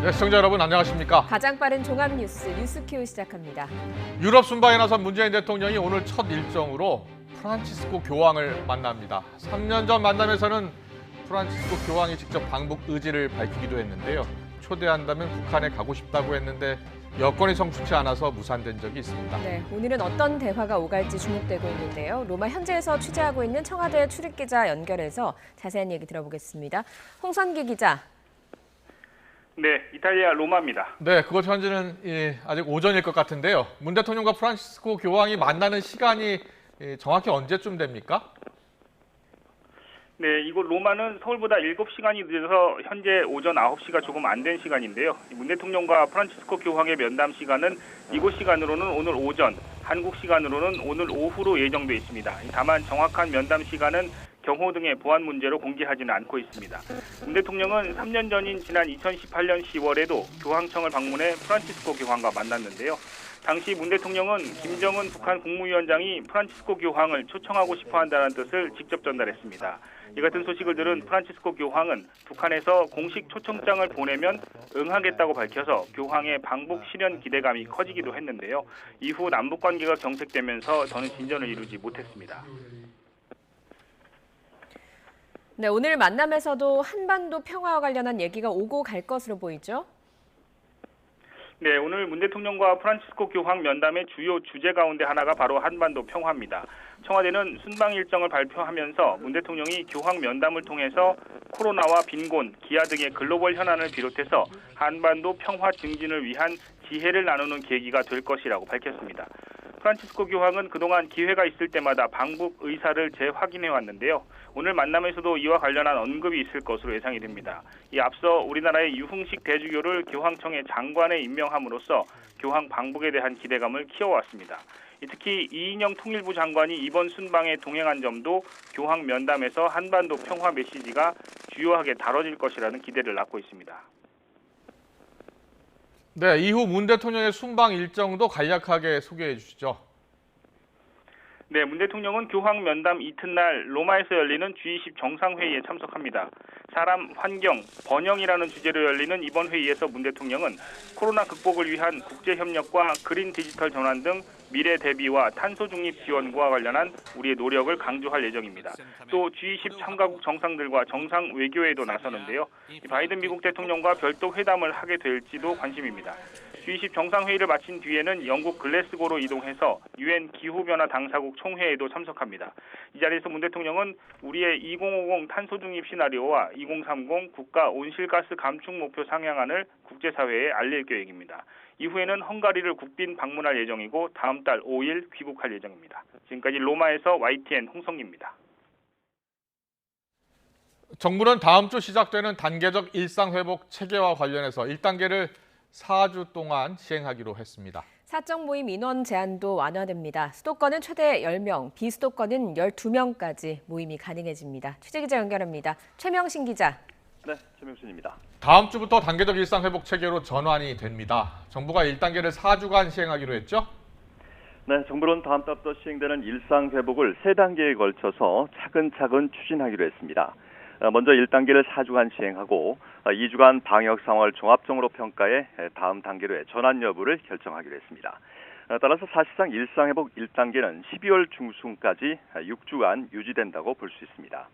네, 시청자 여러분 안녕하십니까? 가장 빠른 종합 뉴스큐 시작합니다. 유럽 순방에 나선 문재인 대통령이 오늘 첫 일정으로 프란치스코 교황을 만납니다. 3년 전 만남에서는 프란치스코 교황이 직접 방북 의지를 밝히기도 했는데요. 초대한다면 북한에 가고 싶다고 했는데 여건이 성숙치 않아서 무산된 적이 있습니다. 네, 오늘은 어떤 대화가 오갈지 주목되고 있는데요. 로마 현지에서 취재하고 있는 청와대 출입기자 연결해서 자세한 얘기 들어보겠습니다. 홍선기 기자. 네, 이탈리아 로마입니다. 네, 그곳 현지는 아직 오전일 것 같은데요. 문 대통령과 프란치스코 교황이 만나는 시간이 정확히 언제쯤 됩니까? 네, 이곳 로마는 서울보다 7시간이 늦어서 현재 오전 9시가 조금 안 된 시간인데요. 문 대통령과 프란치스코 교황의 면담 시간은 이곳 시간으로는 오늘 오전, 한국 시간으로는 오늘 오후로 예정돼 있습니다. 다만 정확한 면담 시간은 경호 등의 보안 문제로 공개하지는 않고 있습니다. 문 대통령은 3년 전인 지난 2018년 10월에도 교황청을 방문해 프란치스코 교황과 만났는데요. 당시 문 대통령은 김정은 북한 국무위원장이 프란치스코 교황을 초청하고 싶어한다는 뜻을 직접 전달했습니다. 이 같은 소식을 들은 프란치스코 교황은 북한에서 공식 초청장을 보내면 응하겠다고 밝혀서 교황의 방북 실현 기대감이 커지기도 했는데요. 이후 남북 관계가 경색되면서 더는 진전을 이루지 못했습니다. 네, 오늘 만남에서도 한반도 평화와 관련한 얘기가 오고 갈 것으로 보이죠? 네, 오늘 문 대통령과 프란치스코 교황 면담의 주요 주제 가운데 하나가 바로 한반도 평화입니다. 청와대는 순방 일정을 발표하면서 문 대통령이 교황 면담을 통해서 코로나와 빈곤, 기아 등의 글로벌 현안을 비롯해서 한반도 평화 증진을 위한 지혜를 나누는 계기가 될 것이라고 밝혔습니다. 프란치스코 교황은 그동안 기회가 있을 때마다 방북 의사를 재확인해 왔는데요. 오늘 만남에서도 이와 관련한 언급이 있을 것으로 예상이 됩니다. 이 앞서 우리나라의 유흥식 대주교를 교황청의 장관에 임명함으로써 교황 방북에 대한 기대감을 키워왔습니다. 특히 이인영 통일부 장관이 이번 순방에 동행한 점도 교황 면담에서 한반도 평화 메시지가 주요하게 다뤄질 것이라는 기대를 낳고 있습니다. 네, 이후 문 대통령의 순방 일정도 간략하게 소개해 주시죠. 네, 문 대통령은 교황 면담 이튿날 로마에서 열리는 G20 정상회의에 참석합니다. 사람, 환경, 번영이라는 주제로 열리는 이번 회의에서 문 대통령은 코로나 극복을 위한 국제협력과 그린 디지털 전환 등 미래 대비와 탄소 중립 지원과 관련한 우리의 노력을 강조할 예정입니다. 또 G20 참가국 정상들과 정상 외교에도 나서는데요. 바이든 미국 대통령과 별도 회담을 하게 될지도 관심입니다. G20 정상회의를 마친 뒤에는 영국 글래스고로 이동해서 UN 기후변화 당사국 총회에도 참석합니다. 이 자리에서 문 대통령은 우리의 2050 탄소 중립 시나리오와 2030 국가 온실가스 감축 목표 상향안을 국제사회에 알릴 계획입니다. 이후에는 헝가리를 국빈 방문할 예정이고 다음 달 5일 귀국할 예정입니다. 지금까지 로마에서 YTN 홍성기입니다. 정부는 다음 주 시작되는 단계적 일상회복 체계와 관련해서 1단계를 4주 동안 시행하기로 했습니다. 사적 모임 인원 제한도 완화됩니다. 수도권은 최대 10명, 비수도권은 12명까지 모임이 가능해집니다. 취재기자 연결합니다. 최명신 기자. 네, 최명신입니다. 다음 주부터 단계적 일상회복 체계로 전환이 됩니다. 정부가 1단계를 4주간 시행하기로 했죠? 네, 정부는 다음 달부터 시행되는 일상회복을 3단계에 걸쳐서 차근차근 추진하기로 했습니다. 먼저 1단계를 4주간 시행하고 2주간 방역 상황을 종합적으로 평가해 다음 단계로의 전환 여부를 결정하기로 했습니다. 따라서 사실상 일상회복 1단계는 12월 중순까지 6주간 유지된다고 볼 수 있습니다.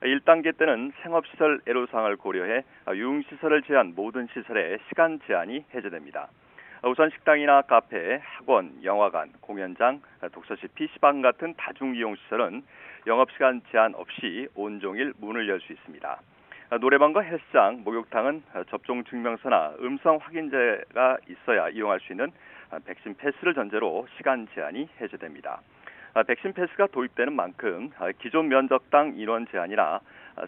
1단계 때는 생업시설 애로사항을 고려해 유흥시설을 제한 모든 시설에 시간 제한이 해제됩니다. 우선 식당이나 카페, 학원, 영화관, 공연장, 독서실, PC방 같은 다중이용시설은 영업시간 제한 없이 온종일 문을 열 수 있습니다. 노래방과 헬스장, 목욕탕은 접종 증명서나 음성 확인제가 있어야 이용할 수 있는 백신 패스를 전제로 시간 제한이 해제됩니다. 백신 패스가 도입되는 만큼 기존 면적당 인원 제한이나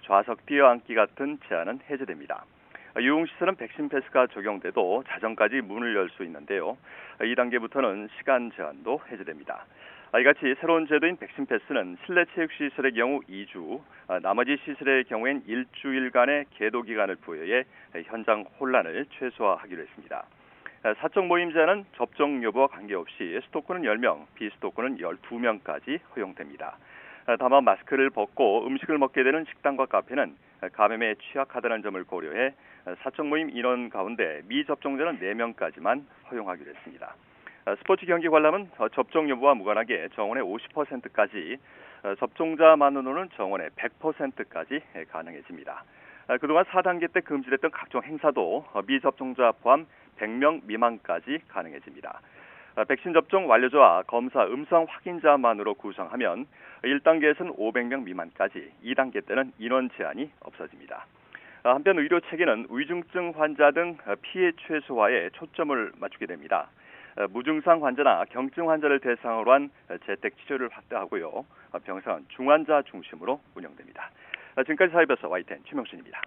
좌석 뛰어앉기 같은 제한은 해제됩니다. 유흥시설은 백신 패스가 적용돼도 자정까지 문을 열 수 있는데요. 2단계부터는 시간 제한도 해제됩니다. 이같이 새로운 제도인 백신 패스는 실내 체육시설의 경우 2주, 나머지 시설의 경우엔 일주일간의 계도 기간을 부여해 현장 혼란을 최소화하기로 했습니다. 사적 모임 제한은 접종 여부와 관계없이 수도권은 10명, 비수도권은 12명까지 허용됩니다. 다만 마스크를 벗고 음식을 먹게 되는 식당과 카페는 감염에 취약하다는 점을 고려해 사적 모임 인원 가운데 미접종자는 4명까지만 허용하기로 했습니다. 스포츠 경기 관람은 접종 여부와 무관하게 정원의 50%까지, 접종자만으로는 정원의 100%까지 가능해집니다. 그동안 4단계 때 금지됐던 각종 행사도 미접종자 포함 100명 미만까지 가능해집니다. 백신 접종 완료자와 검사 음성 확인자만으로 구성하면 1단계에서는 500명 미만까지, 2단계 때는 인원 제한이 없어집니다. 한편 의료 체계는 위중증 환자 등 피해 최소화에 초점을 맞추게 됩니다. 무증상 환자나 경증 환자를 대상으로 한 재택 치료를 확대하고요. 병상은 중환자 중심으로 운영됩니다. 지금까지 사회버스 YTN 최명순입니다.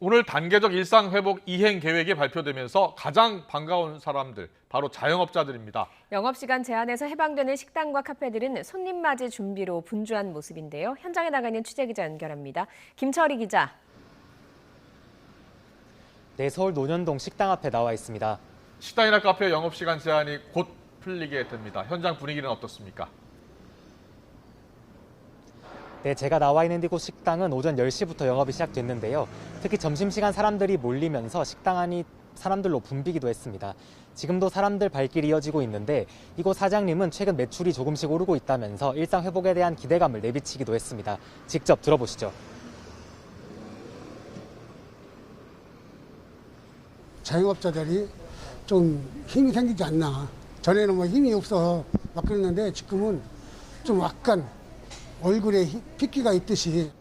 오늘 단계적 일상 회복 이행 계획이 발표되면서 가장 반가운 사람들, 바로 자영업자들입니다. 영업시간 제한에서 해방되는 식당과 카페들은 손님 맞이 준비로 분주한 모습인데요. 현장에 나가 있는 취재기자 연결합니다. 김철희 기자. 네, 서울 논현동 식당 앞에 나와 있습니다. 식당이나 카페 영업시간 제한이 곧 풀리게 됩니다. 현장 분위기는 어떻습니까? 네, 제가 나와 있는 이곳 식당은 오전 10시부터 영업이 시작됐는데요. 특히 점심시간 사람들이 몰리면서 식당 안이 사람들로 붐비기도 했습니다. 지금도 사람들 발길이 이어지고 있는데 이곳 사장님은 최근 매출이 조금씩 오르고 있다면서 일상 회복에 대한 기대감을 내비치기도 했습니다. 직접 들어보시죠. 자영업자들이 좀 힘이 생기지 않나. 전에는 뭐 힘이 없어서 막 그랬는데 지금은 좀 약간 얼굴에 핏기가 있듯이.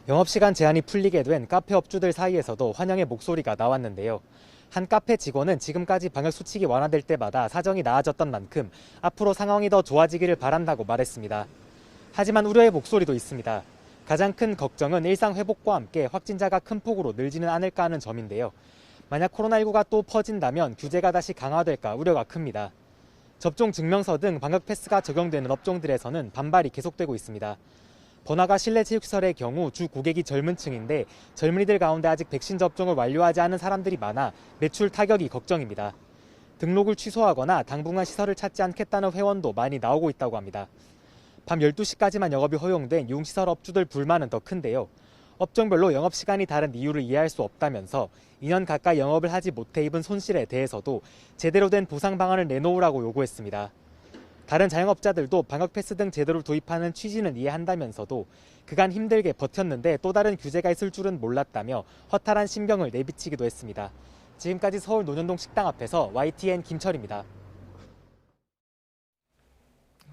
영업시간 제한이 풀리게 된 카페 업주들 사이에서도 환영의 목소리가 나왔는데요. 한 카페 직원은 지금까지 방역수칙이 완화될 때마다 사정이 나아졌던 만큼 앞으로 상황이 더 좋아지기를 바란다고 말했습니다. 하지만 우려의 목소리도 있습니다. 가장 큰 걱정은 일상 회복과 함께 확진자가 큰 폭으로 늘지는 않을까 하는 점인데요. 만약 코로나19가 또 퍼진다면 규제가 다시 강화될까 우려가 큽니다. 접종 증명서 등 방역 패스가 적용되는 업종들에서는 반발이 계속되고 있습니다. 번화가 실내체육시설의 경우 주 고객이 젊은 층인데 젊은이들 가운데 아직 백신 접종을 완료하지 않은 사람들이 많아 매출 타격이 걱정입니다. 등록을 취소하거나 당분간 시설을 찾지 않겠다는 회원도 많이 나오고 있다고 합니다. 밤 12시까지만 영업이 허용된 유흥시설 업주들 불만은 더 큰데요. 업종별로 영업시간이 다른 이유를 이해할 수 없다면서 2년 가까이 영업을 하지 못해 입은 손실에 대해서도 제대로 된 보상 방안을 내놓으라고 요구했습니다. 다른 자영업자들도 방역패스 등 제도를 도입하는 취지는 이해한다면서도 그간 힘들게 버텼는데 또 다른 규제가 있을 줄은 몰랐다며 허탈한 심경을 내비치기도 했습니다. 지금까지 서울 논현동 식당 앞에서 YTN 김철입니다.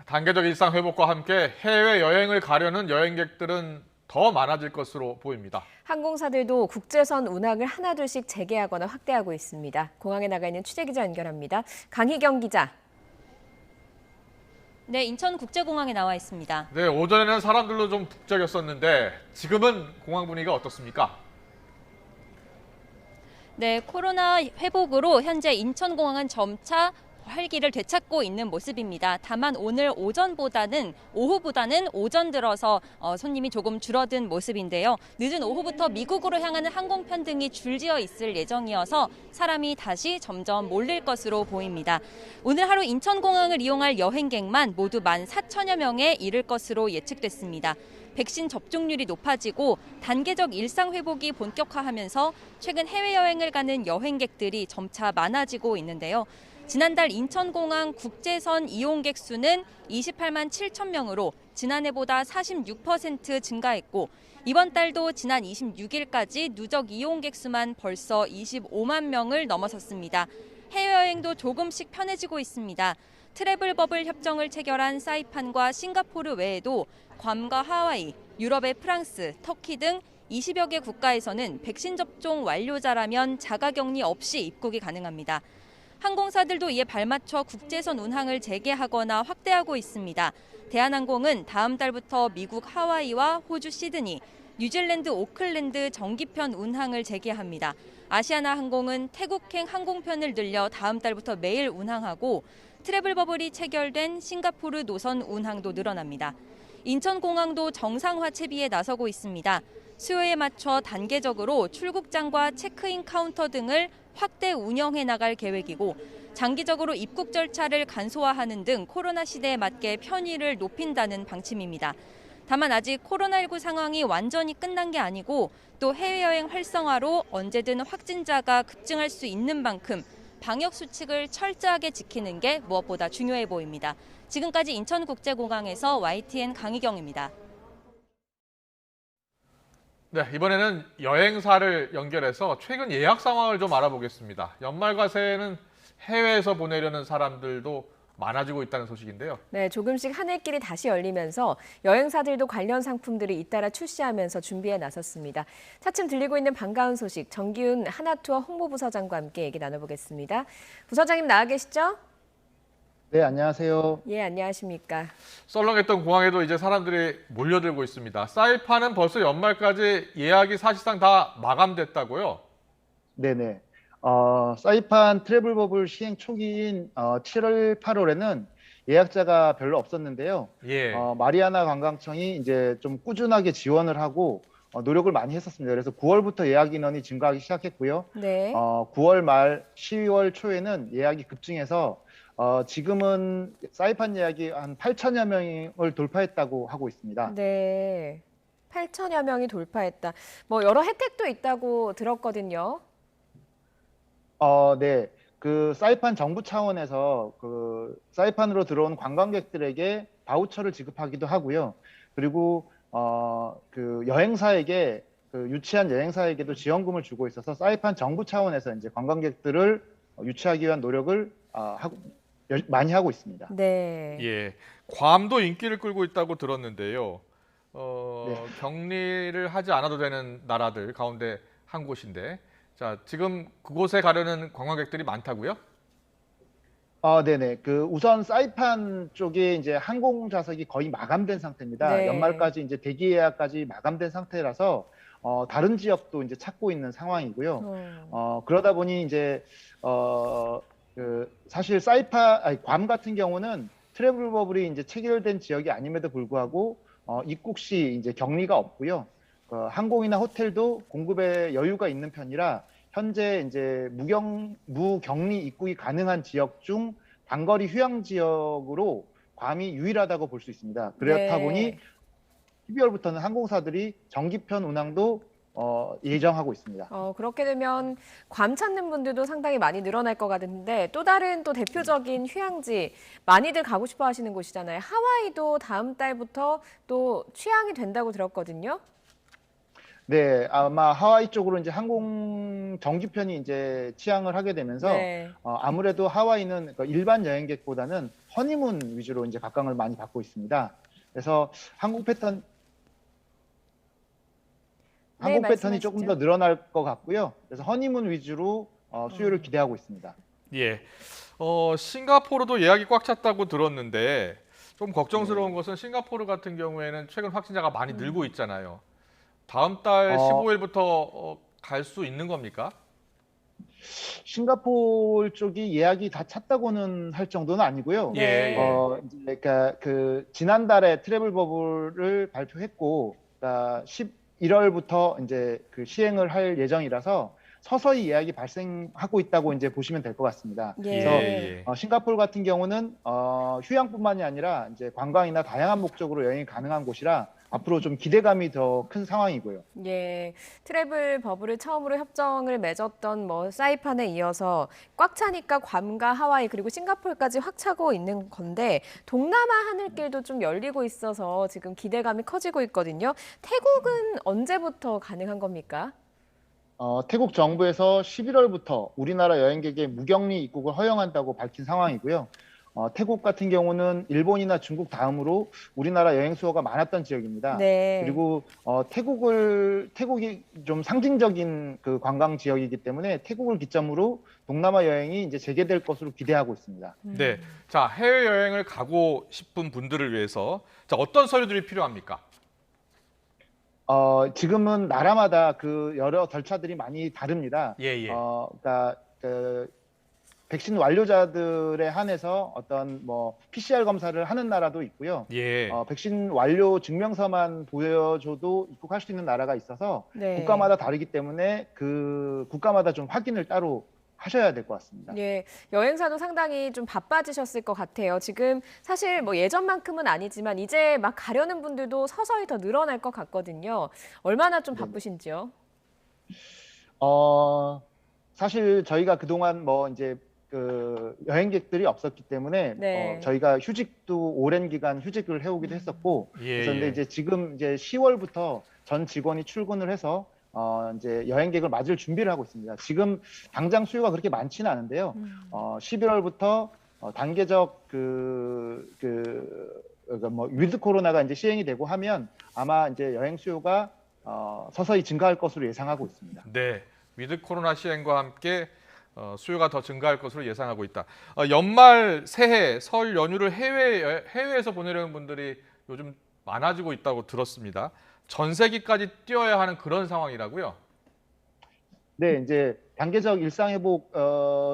단계적 일상 회복과 함께 해외여행을 가려는 여행객들은 더 많아질 것으로 보입니다. 항공사들도 국제선 운항을 하나둘씩 재개하거나 확대하고 있습니다. 공항에 나가 있는 취재기자 연결합니다. 강희경 기자. 네, 인천국제공항에 나와 있습니다. 네, 오전에는 사람들로 좀 북적였었는데 지금은 공항 분위기가 어떻습니까? 네, 코로나 회복으로 현재 인천공항은 점차 활기를 되찾고 있는 모습입니다. 다만 오늘 오후보다는 오전 들어서 손님이 조금 줄어든 모습인데요. 늦은 오후부터 미국으로 향하는 항공편 등이 줄지어 있을 예정이어서 사람이 다시 점점 몰릴 것으로 보입니다. 오늘 하루 인천공항을 이용할 여행객만 모두 14,000여 명에 이를 것으로 예측됐습니다. 백신 접종률이 높아지고 단계적 일상 회복이 본격화하면서 최근 해외여행을 가는 여행객들이 점차 많아지고 있는데요. 지난달 인천공항 국제선 이용객 수는 28만 7천 명으로 지난해보다 46% 증가했고 이번 달도 지난 26일까지 누적 이용객 수만 벌써 25만 명을 넘어섰습니다. 해외여행도 조금씩 편해지고 있습니다. 트래블 버블 협정을 체결한 사이판과 싱가포르 외에도 괌과 하와이, 유럽의 프랑스, 터키 등 20여 개 국가에서는 백신 접종 완료자라면 자가격리 없이 입국이 가능합니다. 항공사들도 이에 발맞춰 국제선 운항을 재개하거나 확대하고 있습니다. 대한항공은 다음 달부터 미국 하와이와 호주 시드니, 뉴질랜드 오클랜드 정기편 운항을 재개합니다. 아시아나항공은 태국행 항공편을 늘려 다음 달부터 매일 운항하고 트래블 버블이 체결된 싱가포르 노선 운항도 늘어납니다. 인천공항도 정상화 채비에 나서고 있습니다. 수요에 맞춰 단계적으로 출국장과 체크인 카운터 등을 확대 운영해 나갈 계획이고 장기적으로 입국 절차를 간소화하는 등 코로나 시대에 맞게 편의를 높인다는 방침입니다. 다만 아직 코로나19 상황이 완전히 끝난 게 아니고 또 해외여행 활성화로 언제든 확진자가 급증할 수 있는 만큼 방역 수칙을 철저하게 지키는 게 무엇보다 중요해 보입니다. 지금까지 인천국제공항에서 YTN 강희경입니다. 네, 이번에는 여행사를 연결해서 최근 예약 상황을 좀 알아보겠습니다. 연말과 새해는 해외에서 보내려는 사람들도 많아지고 있다는 소식인데요. 네, 조금씩 하늘길이 다시 열리면서 여행사들도 관련 상품들을 잇따라 출시하면서 준비에 나섰습니다. 차츰 들리고 있는 반가운 소식, 정기훈 하나투어 홍보부서장과 함께 얘기 나눠보겠습니다. 부서장님 나와 계시죠? 네, 안녕하세요. 예, 안녕하십니까? 썰렁했던 공항에도 이제 사람들이 몰려들고 있습니다. 사이판은 벌써 연말까지 예약이 사실상 다 마감됐다고요? 네네. 사이판 트래블 버블 시행 초기인 7월, 8월에는 예약자가 별로 없었는데요. 예. 마리아나 관광청이 이제 좀 꾸준하게 지원을 하고 노력을 많이 했었습니다. 그래서 9월부터 예약 인원이 증가하기 시작했고요. 네. 9월 말, 10월 초에는 예약이 급증해서 지금은 사이판 예약이 한 8천여 명을 돌파했다고 하고 있습니다. 네. 8천여 명이 돌파했다. 뭐 여러 혜택도 있다고 들었거든요. 네. 그 사이판 정부 차원에서 그 사이판으로 들어온 관광객들에게 바우처를 지급하기도 하고요. 그리고 그 여행사에게 그 유치한 여행사에게도 지원금을 주고 있어서 사이판 정부 차원에서 이제 관광객들을 유치하기 위한 노력을 많이 하고 있습니다. 네. 예. 괌도 인기를 끌고 있다고 들었는데요. 네. 격리를 하지 않아도 되는 나라들 가운데 한 곳인데, 자, 지금 그곳에 가려는 관광객들이 많다고요? 네네. 그 우선 사이판 쪽에 이제 항공 좌석이 거의 마감된 상태입니다. 네. 연말까지 이제 대기 예약까지 마감된 상태라서 다른 지역도 이제 찾고 있는 상황이고요. 그러다 보니 이제 사실 괌 같은 경우는 트래블 버블이 이제 체결된 지역이 아님에도 불구하고 입국 시 이제 격리가 없고요. 항공이나 호텔도 공급에 여유가 있는 편이라 현재 이제 무격리 입국이 가능한 지역 중 단거리 휴양 지역으로 괌이 유일하다고 볼 수 있습니다. 그렇다 네. 보니 12월부터는 항공사들이 정기편 운항도 예정하고 있습니다. 그렇게 되면 괌 찾는 분들도 상당히 많이 늘어날 것 같은데 또 다른 또 대표적인 휴양지 많이들 가고 싶어 하시는 곳이잖아요. 하와이도 다음 달부터 또 취항이 된다고 들었거든요. 네, 아마 하와이 쪽으로 이제 항공 정기편이 이제 취항을 하게 되면서 네. 아무래도 하와이는 일반 여행객보다는 허니문 위주로 이제 각광을 많이 받고 있습니다. 그래서 항공 패턴이 말씀하시죠. 조금 더 늘어날 것 같고요. 그래서 허니문 위주로 수요를 기대하고 있습니다. 예. 싱가포르도 예약이 꽉 찼다고 들었는데 좀 걱정스러운 것은 싱가포르 같은 경우에는 최근 확진자가 많이 늘고 있잖아요. 다음 달 15일부터 갈 수 있는 겁니까? 싱가포르 쪽이 예약이 다 찼다고는 할 정도는 아니고요. 네. 이제 그러니까 그 지난달에 트래블 버블을 발표했고, 그러니까 11월부터 이제 그 시행을 할 예정이라서 서서히 예약이 발생하고 있다고 이제 보시면 될 것 같습니다. 예. 그래서 싱가포르 같은 경우는 휴양뿐만이 아니라 이제 관광이나 다양한 목적으로 여행이 가능한 곳이라 앞으로 좀 기대감이 더 큰 상황이고요. 예, 트래블 버블을 처음으로 협정을 맺었던 뭐 사이판에 이어서 꽉 차니까 괌과 하와이 그리고 싱가포르까지 확 차고 있는 건데 동남아 하늘길도 좀 열리고 있어서 지금 기대감이 커지고 있거든요. 태국은 언제부터 가능한 겁니까? 태국 정부에서 11월부터 우리나라 여행객의 무격리 입국을 허용한다고 밝힌 상황이고요. 태국 같은 경우는 일본이나 중국 다음으로 우리나라 여행 수요가 많았던 지역입니다. 네. 그리고 태국이 좀 상징적인 그 관광 지역이기 때문에 태국을 기점으로 동남아 여행이 이제 재개될 것으로 기대하고 있습니다. 네. 자, 해외 여행을 가고 싶은 분들을 위해서 자, 어떤 서류들이 필요합니까? 지금은 나라마다 그 여러 절차들이 많이 다릅니다. 예. 그러니까 백신 완료자들에 한해서 어떤 뭐 PCR 검사를 하는 나라도 있고요. 예. 백신 완료 증명서만 보여줘도 입국할 수 있는 나라가 있어서 네. 국가마다 다르기 때문에 그 국가마다 좀 확인을 따로 하셔야 될 것 같습니다. 예, 여행사도 상당히 좀 바빠지셨을 것 같아요. 지금 사실 뭐 예전만큼은 아니지만 이제 막 가려는 분들도 서서히 더 늘어날 것 같거든요. 얼마나 좀 바쁘신지요? 사실 저희가 그동안 뭐 이제 그 여행객들이 없었기 때문에 네. 저희가 휴직도 오랜 기간 휴직을 해오기도 했었고 그래서 근데 이제 지금 이제 10월부터 전 직원이 출근을 해서 이제 여행객을 맞을 준비를 하고 있습니다. 지금 당장 수요가 그렇게 많지는 않은데요. 11월부터 단계적 뭐 위드 코로나가 이제 시행이 되고 하면 아마 이제 여행 수요가 서서히 증가할 것으로 예상하고 있습니다. 네, 위드 코로나 시행과 함께 수요가 더 증가할 것으로 예상하고 있다. 연말, 새해, 설 연휴를 해외에서 보내려는 분들이 요즘 많아지고 있다고 들었습니다. 전세기까지 뛰어야 하는 그런 상황이라고요? 네, 이제 단계적 일상회복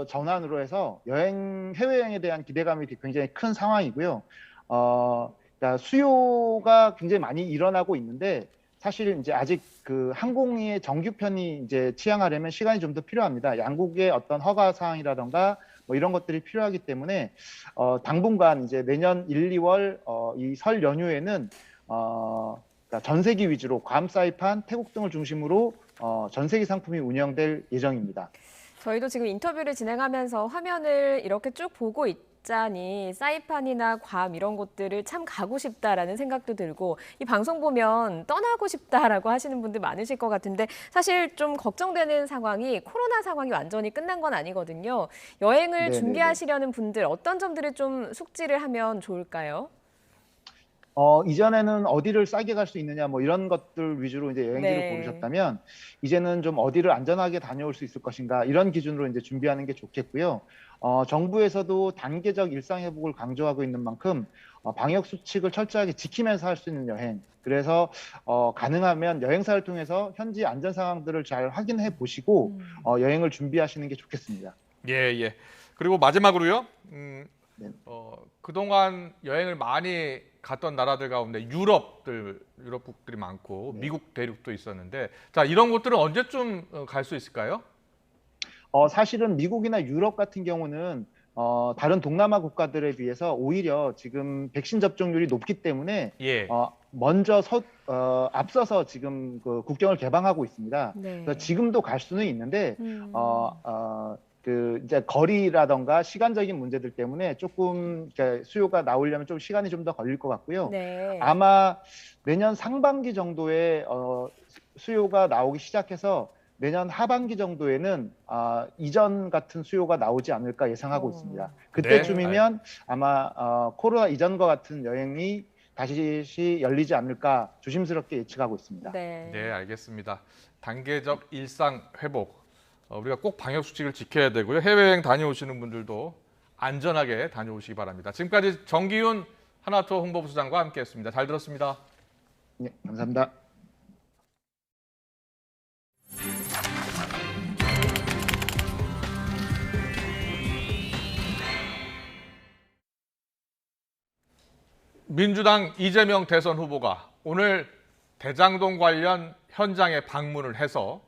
전환으로 해서 해외여행에 대한 기대감이 굉장히 큰 상황이고요. 그러니까 수요가 굉장히 많이 일어나고 있는데 사실 이제 아직 그 항공의 정규편이 이제 취항하려면 시간이 좀 더 필요합니다. 양국의 어떤 허가 사항이라던가 뭐 이런 것들이 필요하기 때문에 당분간 이제 내년 1, 2월 이 설 연휴에는 그러니까 전세기 위주로 괌, 사이판, 태국 등을 중심으로 전세기 상품이 운영될 예정입니다. 저희도 지금 인터뷰를 진행하면서 화면을 이렇게 쭉 보고 있자니 사이판이나 괌 이런 곳들을 참 가고 싶다라는 생각도 들고 이 방송 보면 떠나고 싶다라고 하시는 분들 많으실 것 같은데 사실 좀 걱정되는 상황이 코로나 상황이 완전히 끝난 건 아니거든요. 여행을 네네네. 준비하시려는 분들 어떤 점들을 좀 숙지를 하면 좋을까요? 이전에는 어디를 싸게 갈 수 있느냐 뭐 이런 것들 위주로 이제 여행지를 네. 고르셨다면 이제는 좀 어디를 안전하게 다녀올 수 있을 것인가 이런 기준으로 이제 준비하는 게 좋겠고요. 정부에서도 단계적 일상 회복을 강조하고 있는 만큼 방역 수칙을 철저하게 지키면서 할 수 있는 여행. 그래서 가능하면 여행사를 통해서 현지 안전 상황들을 잘 확인해 보시고 여행을 준비하시는 게 좋겠습니다. 예. 그리고 마지막으로요. 네. 그동안 여행을 많이 갔던 나라들 가운데 유럽국들이 많고 네. 미국 대륙도 있었는데 자, 이런 곳들은 언제쯤 갈 수 있을까요? 사실은 미국이나 유럽 같은 경우는 다른 동남아 국가들에 비해서 오히려 지금 백신 접종률이 높기 때문에 예. 먼저 앞서서 지금 그 국경을 개방하고 있습니다. 네. 그래서 지금도 갈 수는 있는데 그 이제 거리라던가 시간적인 문제들 때문에 조금 이렇게 수요가 나오려면 좀 시간이 좀 더 걸릴 것 같고요. 네. 아마 내년 상반기 정도에 수요가 나오기 시작해서 내년 하반기 정도에는 이전 같은 수요가 나오지 않을까 예상하고 있습니다. 그때쯤이면 아마 코로나 이전과 같은 여행이 다시 열리지 않을까 조심스럽게 예측하고 있습니다. 네. 알겠습니다. 단계적 일상 회복. 우리가 꼭 방역 수칙을 지켜야 되고요. 해외여행 다녀오시는 분들도 안전하게 다녀오시기 바랍니다. 지금까지 정기훈 하나투어 홍보부장과 함께했습니다. 잘 들었습니다. 네, 감사합니다. 민주당 이재명 대선 후보가 오늘 대장동 관련 현장에 방문을 해서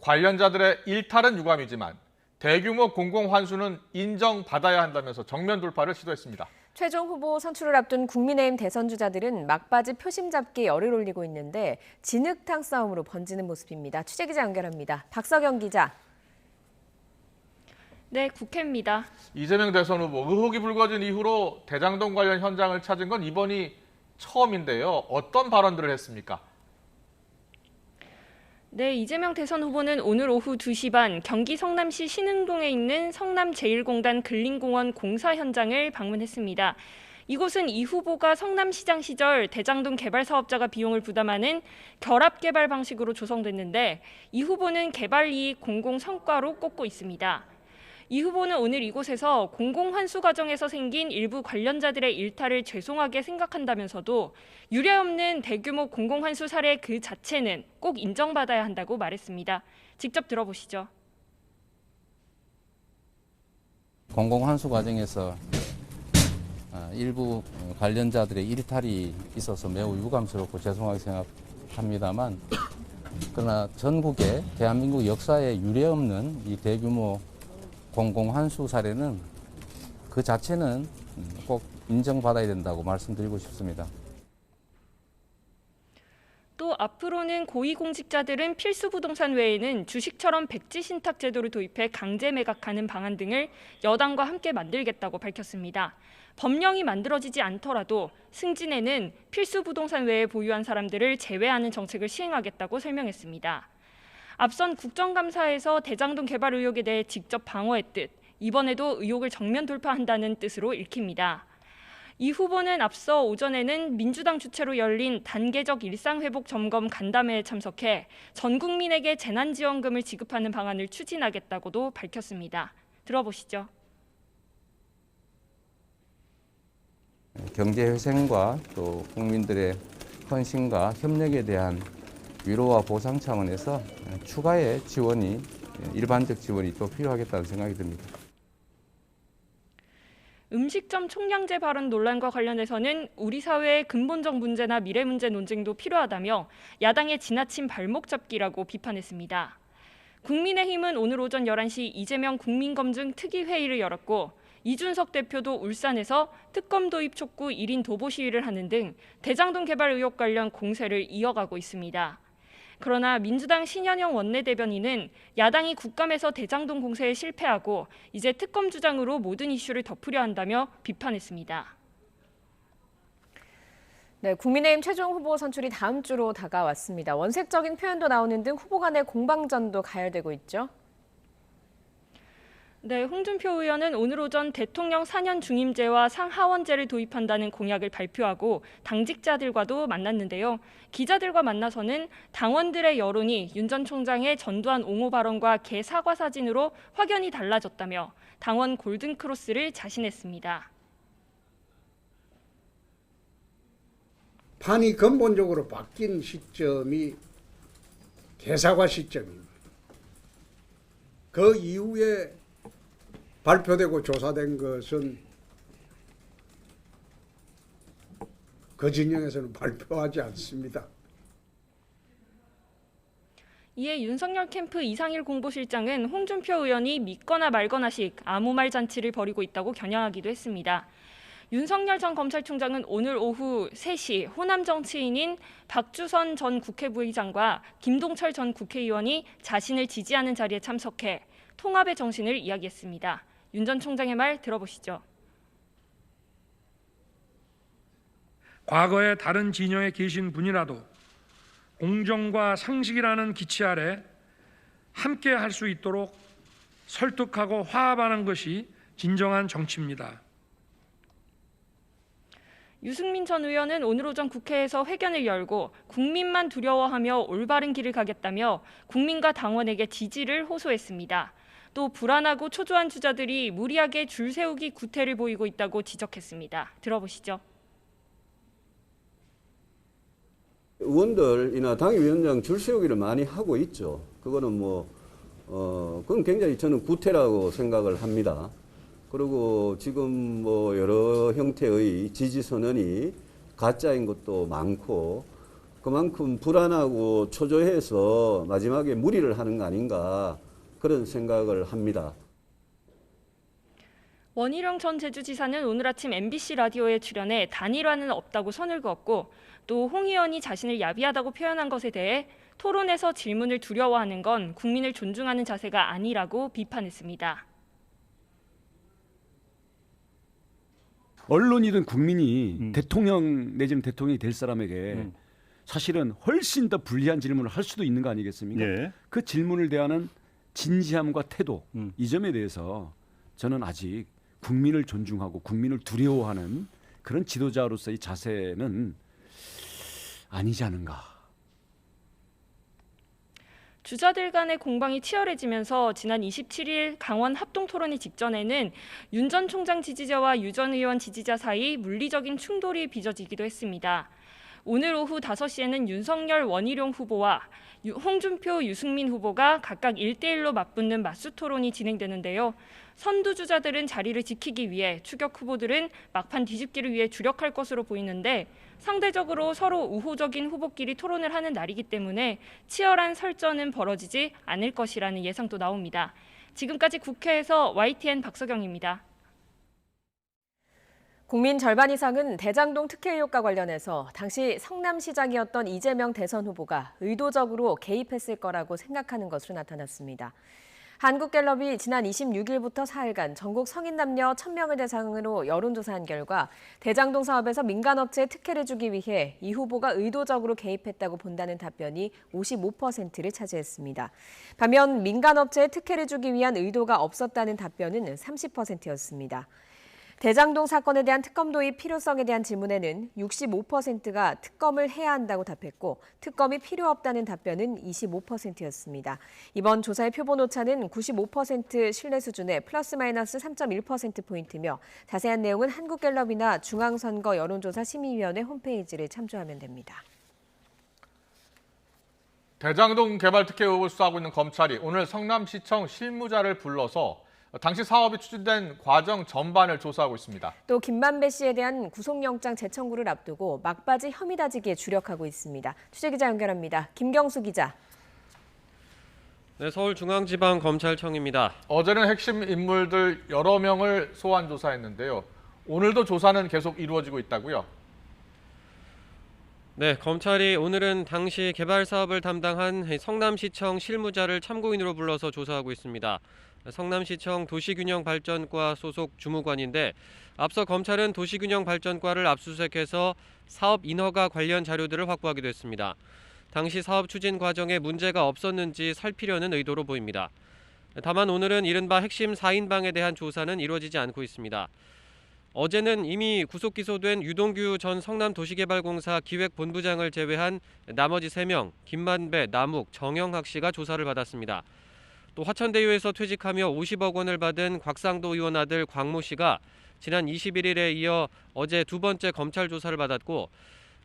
관련자들의 일탈은 유감이지만 대규모 공공환수는 인정받아야 한다면서 정면 돌파를 시도했습니다. 최종 후보 선출을 앞둔 국민의힘 대선 주자들은 막바지 표심 잡기에 열을 올리고 있는데 진흙탕 싸움으로 번지는 모습입니다. 취재기자 연결합니다. 박석영 기자. 네, 국회입니다. 이재명 대선 후보 의혹이 불거진 이후로 대장동 관련 현장을 찾은 건 이번이 처음인데요. 어떤 발언들을 했습니까? 네, 이재명 대선 후보는 오늘 오후 2시 반 경기 성남시 신흥동에 있는 성남제일공단 근린공원 공사 현장을 방문했습니다. 이곳은 이 후보가 성남시장 시절 대장동 개발 사업자가 비용을 부담하는 결합개발 방식으로 조성됐는데 이 후보는 개발 이익 공공 성과로 꼽고 있습니다. 이 후보는 오늘 이곳에서 공공환수 과정에서 생긴 일부 관련자들의 일탈을 죄송하게 생각한다면서도 유례없는 대규모 공공환수 사례 그 자체는 꼭 인정받아야 한다고 말했습니다. 직접 들어보시죠. 공공환수 과정에서 일부 관련자들의 일탈이 있어서 매우 유감스럽고 죄송하게 생각합니다만 그러나 전국에 대한민국 역사에 유례없는 이 대규모 공공환수 사례는 그 자체는 꼭 인정받아야 된다고 말씀드리고 싶습니다. 또 앞으로는 고위공직자들은 필수 부동산 외에는 주식처럼 백지 신탁 제도를 도입해 강제 매각하는 방안 등을 여당과 함께 만들겠다고 밝혔습니다. 법령이 만들어지지 않더라도 승진에는 필수 부동산 외에 보유한 사람들을 제외하는 정책을 시행하겠다고 설명했습니다. 앞선 국정감사에서 대장동 개발 의혹에 대해 직접 방어했듯 이번에도 의혹을 정면 돌파한다는 뜻으로 읽힙니다. 이 후보는 앞서 오전에는 민주당 주최로 열린 단계적 일상회복 점검 간담회에 참석해 전 국민에게 재난지원금을 지급하는 방안을 추진하겠다고도 밝혔습니다. 들어보시죠. 경제회생과 또 국민들의 헌신과 협력에 대한 위로와 보상 차원에서 추가의 지원이, 일반적 지원이 또 필요하겠다는 생각이 듭니다. 음식점 총량제 발언 논란과 관련해서는 우리 사회의 근본적 문제나 미래 문제 논쟁도 필요하다며 야당의 지나친 발목 잡기라고 비판했습니다. 국민의힘은 오늘 오전 11시 이재명 국민검증 특위회의를 열었고 이준석 대표도 울산에서 특검 도입 촉구 1인 도보 시위를 하는 등 대장동 개발 의혹 관련 공세를 이어가고 있습니다. 그러나 민주당 신현영 원내대변인은 야당이 국감에서 대장동 공세에 실패하고 이제 특검 주장으로 모든 이슈를 덮으려 한다며 비판했습니다. 네, 국민의힘 최종 후보 선출이 다음 주로 다가왔습니다. 원색적인 표현도 나오는 등 후보 간의 공방전도 가열되고 있죠. 네, 홍준표 의원은 오늘 오전 대통령 4년 중임제와 상하원제를 도입한다는 공약을 발표하고 당직자들과도 만났는데요. 기자들과 만나서는 당원들의 여론이 윤 전 총장의 전두환 옹호 발언과 개 사과 사진으로 확연히 달라졌다며 당원 골든크로스를 자신했습니다. 판이 근본적으로 바뀐 시점이 개사과 시점입니다. 그 이후에 발표되고 조사된 것은 그 진영에서는 발표하지 않습니다. 이에 윤석열 캠프 이상일 공보실장은 홍준표 의원이 믿거나 말거나식 아무 말 잔치를 벌이고 있다고 겨냥하기도 했습니다. 윤석열 전 검찰총장은 오늘 오후 3시 호남 정치인인 박주선 전 국회부의장과 김동철 전 국회의원이 자신을 지지하는 자리에 참석해 통합의 정신을 이야기했습니다. 윤 전 총장의 말 들어보시죠. 과거의 다른 진영에 계신 분이라도 공정과 상식이라는 기치 아래 함께 할 수 있도록 설득하고 화합하는 것이 진정한 정치입니다. 유승민 전 의원은 오늘 오전 국회에서 회견을 열고 국민만 두려워하며 올바른 길을 가겠다며 국민과 당원에게 지지를 호소했습니다. 또 불안하고 초조한 주자들이 무리하게 줄 세우기 구태를 보이고 있다고 지적했습니다. 들어보시죠. 의원들이나 당위원장 줄 세우기를 많이 하고 있죠. 그거는 그건 굉장히 저는 구태라고 생각을 합니다. 그리고 지금 여러 형태의 지지 선언이 가짜인 것도 많고 그만큼 불안하고 초조해서 마지막에 무리를 하는 거 아닌가 그런 생각을 합니다. 원희룡 전 제주지사는 오늘 아침 MBC 라디오에 출연해 단일화는 없다고 선을 그었고 또 홍 의원이 자신을 야비하다고 표현한 것에 대해 토론에서 질문을 두려워하는 건 국민을 존중하는 자세가 아니라고 비판했습니다. 언론이든 국민이 대통령 내지는 대통령이 될 사람에게 사실은 훨씬 더 불리한 질문을 할 수도 있는 거 아니겠습니까? 예. 그 질문을 대하는 진지함과 태도 이 점에 대해서 저는 아직 국민을 존중하고 국민을 두려워하는 그런 지도자로서의 자세는 아니지 않은가. 주자들 간의 공방이 치열해지면서 지난 27일 강원 합동토론회 직전에는 윤 전 총장 지지자와 유 전 의원 지지자 사이 물리적인 충돌이 빚어지기도 했습니다. 오늘 오후 5시에는 윤석열 원희룡 후보와 홍준표 유승민 후보가 각각 1대1로 맞붙는 맞수 토론이 진행되는데요. 선두 주자들은 자리를 지키기 위해 추격 후보들은 막판 뒤집기를 위해 주력할 것으로 보이는데 상대적으로 서로 우호적인 후보끼리 토론을 하는 날이기 때문에 치열한 설전은 벌어지지 않을 것이라는 예상도 나옵니다. 지금까지 국회에서 YTN 박서경입니다. 국민 절반 이상은 대장동 특혜 의혹과 관련해서 당시 성남시장이었던 이재명 대선 후보가 의도적으로 개입했을 거라고 생각하는 것으로 나타났습니다. 한국갤럽이 지난 26일부터 4일간 전국 성인 남녀 1,000명을 대상으로 여론조사한 결과 대장동 사업에서 민간업체에 특혜를 주기 위해 이 후보가 의도적으로 개입했다고 본다는 답변이 55%를 차지했습니다. 반면 민간업체에 특혜를 주기 위한 의도가 없었다는 답변은 30%였습니다. 대장동 사건에 대한 특검 도입 필요성에 대한 질문에는 65%가 특검을 해야 한다고 답했고 특검이 필요 없다는 답변은 25%였습니다. 이번 조사의 표본 오차는 95% 신뢰 수준의 플러스 마이너스 3.1%포인트며 자세한 내용은 한국갤럽이나 중앙선거 여론조사 심의위원회 홈페이지를 참조하면 됩니다. 대장동 개발 특혜 의혹을 수사하고 있는 검찰이 오늘 성남시청 실무자를 불러서 당시 사업이 추진된 과정 전반을 조사하고 있습니다. 또 김만배 씨에 대한 구속영장 재청구를 앞두고 막바지 혐의 다지기에 주력하고 있습니다. 취재기자 연결합니다. 김경수 기자. 네, 서울중앙지방검찰청입니다. 어제는 핵심 인물들 여러 명을 소환 조사했는데요. 오늘도 조사는 계속 이루어지고 있다고요? 네, 검찰이 오늘은 당시 개발 사업을 담당한 성남시청 실무자를 참고인으로 불러서 조사하고 있습니다. 성남시청 도시균형발전과 소속 주무관인데 앞서 검찰은 도시균형발전과를 압수수색해서 사업 인허가 관련 자료들을 확보하기도 했습니다. 당시 사업 추진 과정에 문제가 없었는지 살피려는 의도로 보입니다. 다만 오늘은 이른바 핵심 4인방에 대한 조사는 이루어지지 않고 있습니다. 어제는 이미 구속 기소된 유동규 전 성남도시개발공사 기획본부장을 제외한 나머지 3명, 김만배, 남욱, 정영학 씨가 조사를 받았습니다. 또 화천대유에서 퇴직하며 50억 원을 받은 곽상도 의원 아들 광모 씨가 지난 21일에 이어 어제 두 번째 검찰 조사를 받았고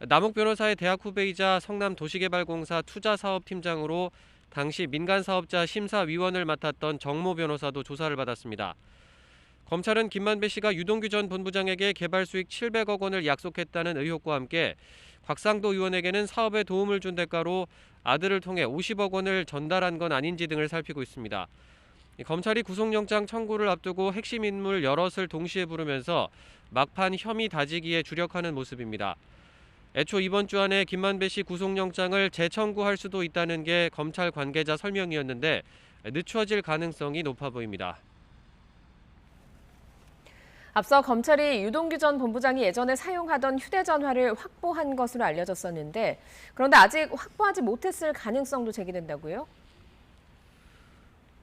남욱 변호사의 대학 후배이자 성남도시개발공사 투자사업팀장으로 당시 민간사업자 심사위원을 맡았던 정모 변호사도 조사를 받았습니다. 검찰은 김만배 씨가 유동규 전 본부장에게 개발 수익 700억 원을 약속했다는 의혹과 함께 곽상도 의원에게는 사업에 도움을 준 대가로 아들을 통해 50억 원을 전달한 건 아닌지 등을 살피고 있습니다. 검찰이 구속영장 청구를 앞두고 핵심 인물 여럿을 동시에 부르면서 막판 혐의 다지기에 주력하는 모습입니다. 애초 이번 주 안에 김만배 씨 구속영장을 재청구할 수도 있다는 게 검찰 관계자 설명이었는데 늦춰질 가능성이 높아 보입니다. 앞서 검찰이 유동규 전 본부장이 예전에 사용하던 휴대전화를 확보한 것으로 알려졌었는데 그런데 아직 확보하지 못했을 가능성도 제기된다고요?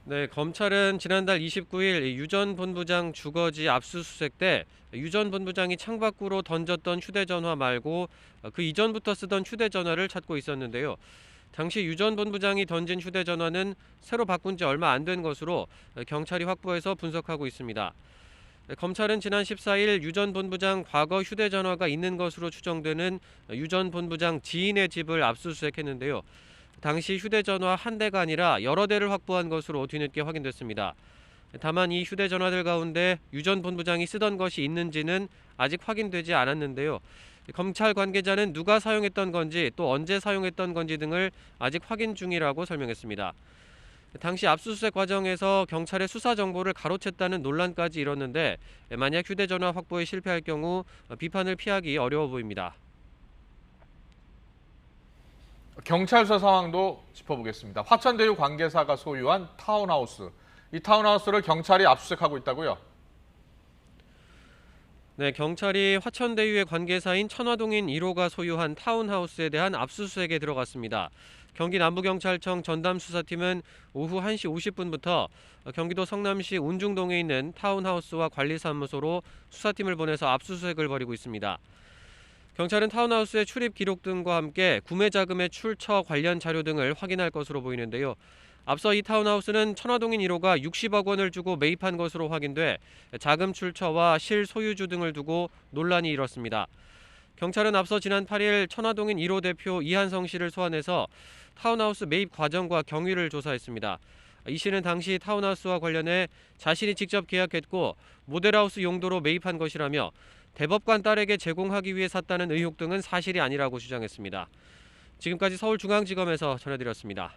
네, 검찰은 지난달 29일 유 전 본부장 주거지 압수수색 때 유 전 본부장이 창밖으로 던졌던 휴대전화 말고 그 이전부터 쓰던 휴대전화를 찾고 있었는데요. 당시 유 전 본부장이 던진 휴대전화는 새로 바꾼 지 얼마 안 된 것으로 경찰이 확보해서 분석하고 있습니다. 검찰은 지난 14일 유 전 본부장 과거 휴대전화가 있는 것으로 추정되는 유 전 본부장 지인의 집을 압수수색했는데요. 당시 휴대전화 한 대가 아니라 여러 대를 확보한 것으로 뒤늦게 확인됐습니다. 다만 이 휴대전화들 가운데 유 전 본부장이 쓰던 것이 있는지는 아직 확인되지 않았는데요. 검찰 관계자는 누가 사용했던 건지 또 언제 사용했던 건지 등을 아직 확인 중이라고 설명했습니다. 당시 압수수색 과정에서 경찰의 수사 정보를 가로챘다는 논란까지 일었는데 만약 휴대전화 확보에 실패할 경우 비판을 피하기 어려워 보입니다. 경찰 수사 상황도 짚어보겠습니다. 화천대유 관계사가 소유한 타운하우스. 이 타운하우스를 경찰이 압수수색하고 있다고요? 네, 경찰이 화천대유의 관계사인 천화동인 1호가 소유한 타운하우스에 대한 압수수색에 들어갔습니다. 경기 남부경찰청 전담수사팀은 오후 1시 50분부터 경기도 성남시 운중동에 있는 타운하우스와 관리사무소로 수사팀을 보내서 압수수색을 벌이고 있습니다. 경찰은 타운하우스의 출입 기록 등과 함께 구매 자금의 출처 관련 자료 등을 확인할 것으로 보이는데요. 앞서 이 타운하우스는 천화동인 1호가 60억 원을 주고 매입한 것으로 확인돼 자금 출처와 실소유주 등을 두고 논란이 일었습니다. 경찰은 앞서 지난 8일 천화동인 1호 대표 이한성 씨를 소환해서 타운하우스 매입 과정과 경위를 조사했습니다. 이 씨는 당시 타운하우스와 관련해 자신이 직접 계약했고 모델하우스 용도로 매입한 것이라며 대법관 딸에게 제공하기 위해 샀다는 의혹 등은 사실이 아니라고 주장했습니다. 지금까지 서울중앙지검에서 전해드렸습니다.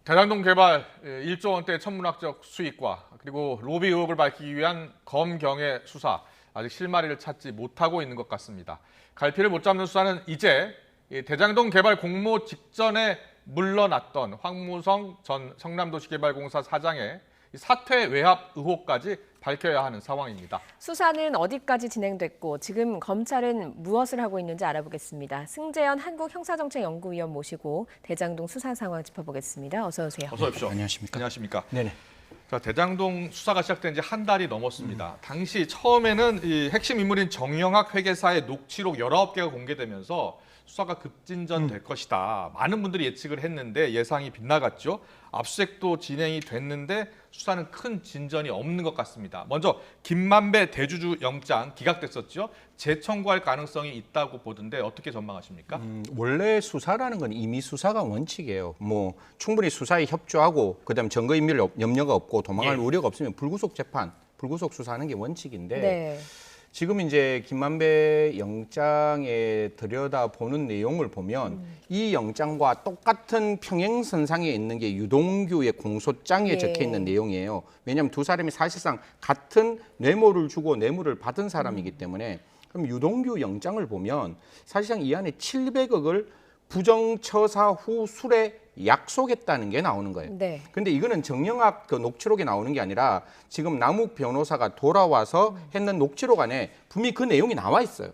대장동 개발 1조 원대 천문학적 수익과 그리고 로비 의혹을 밝히기 위한 검경의 수사 아직 실마리를 찾지 못하고 있는 것 같습니다. 갈피를 못 잡는 수사는 이제 대장동 개발 공모 직전에 물러났던 황무성 전 성남도시개발공사 사장의 사퇴 외압 의혹까지 밝혀야 하는 상황입니다. 수사는 어디까지 진행됐고 지금 검찰은 무엇을 하고 있는지 알아보겠습니다. 승재현 한국형사정책연구위원 모시고 대장동 수사 상황 짚어보겠습니다. 어서 오세요. 어서 오십시오. 안녕하십니까. 네네. 자, 대장동 수사가 시작된 지 한 달이 넘었습니다. 당시 처음에는 이 핵심 인물인 정영학 회계사의 녹취록 19개가 공개되면서 수사가 급진전될 것이다. 많은 분들이 예측을 했는데 예상이 빗나갔죠. 압수수색도 진행이 됐는데 수사는 큰 진전이 없는 것 같습니다. 먼저 김만배 대주주 영장 기각됐었죠. 재청구할 가능성이 있다고 보던데 어떻게 전망하십니까? 원래 수사라는 건 임의 수사가 원칙이에요. 뭐 충분히 수사에 협조하고 그다음 증거인멸 염려가 없고 도망갈 우려가 없으면 불구속 재판, 불구속 수사하는 게 원칙인데 네. 지금 이제 김만배 영장에 들여다보는 내용을 보면 이 영장과 똑같은 평행선상에 있는 게 유동규의 공소장에 적혀 있는 내용이에요. 왜냐하면 두 사람이 사실상 같은 뇌물을 주고 뇌물을 받은 사람이기 때문에 그럼 유동규 영장을 보면 사실상 이 안에 700억을 부정처사 후 술에 약속했다는 게 나오는 거예요. 네. 근데 이거는 정영학 그 녹취록에 나오는 게 아니라 지금 남욱 변호사가 돌아와서 했는 녹취록 안에 분명히 그 내용이 나와 있어요.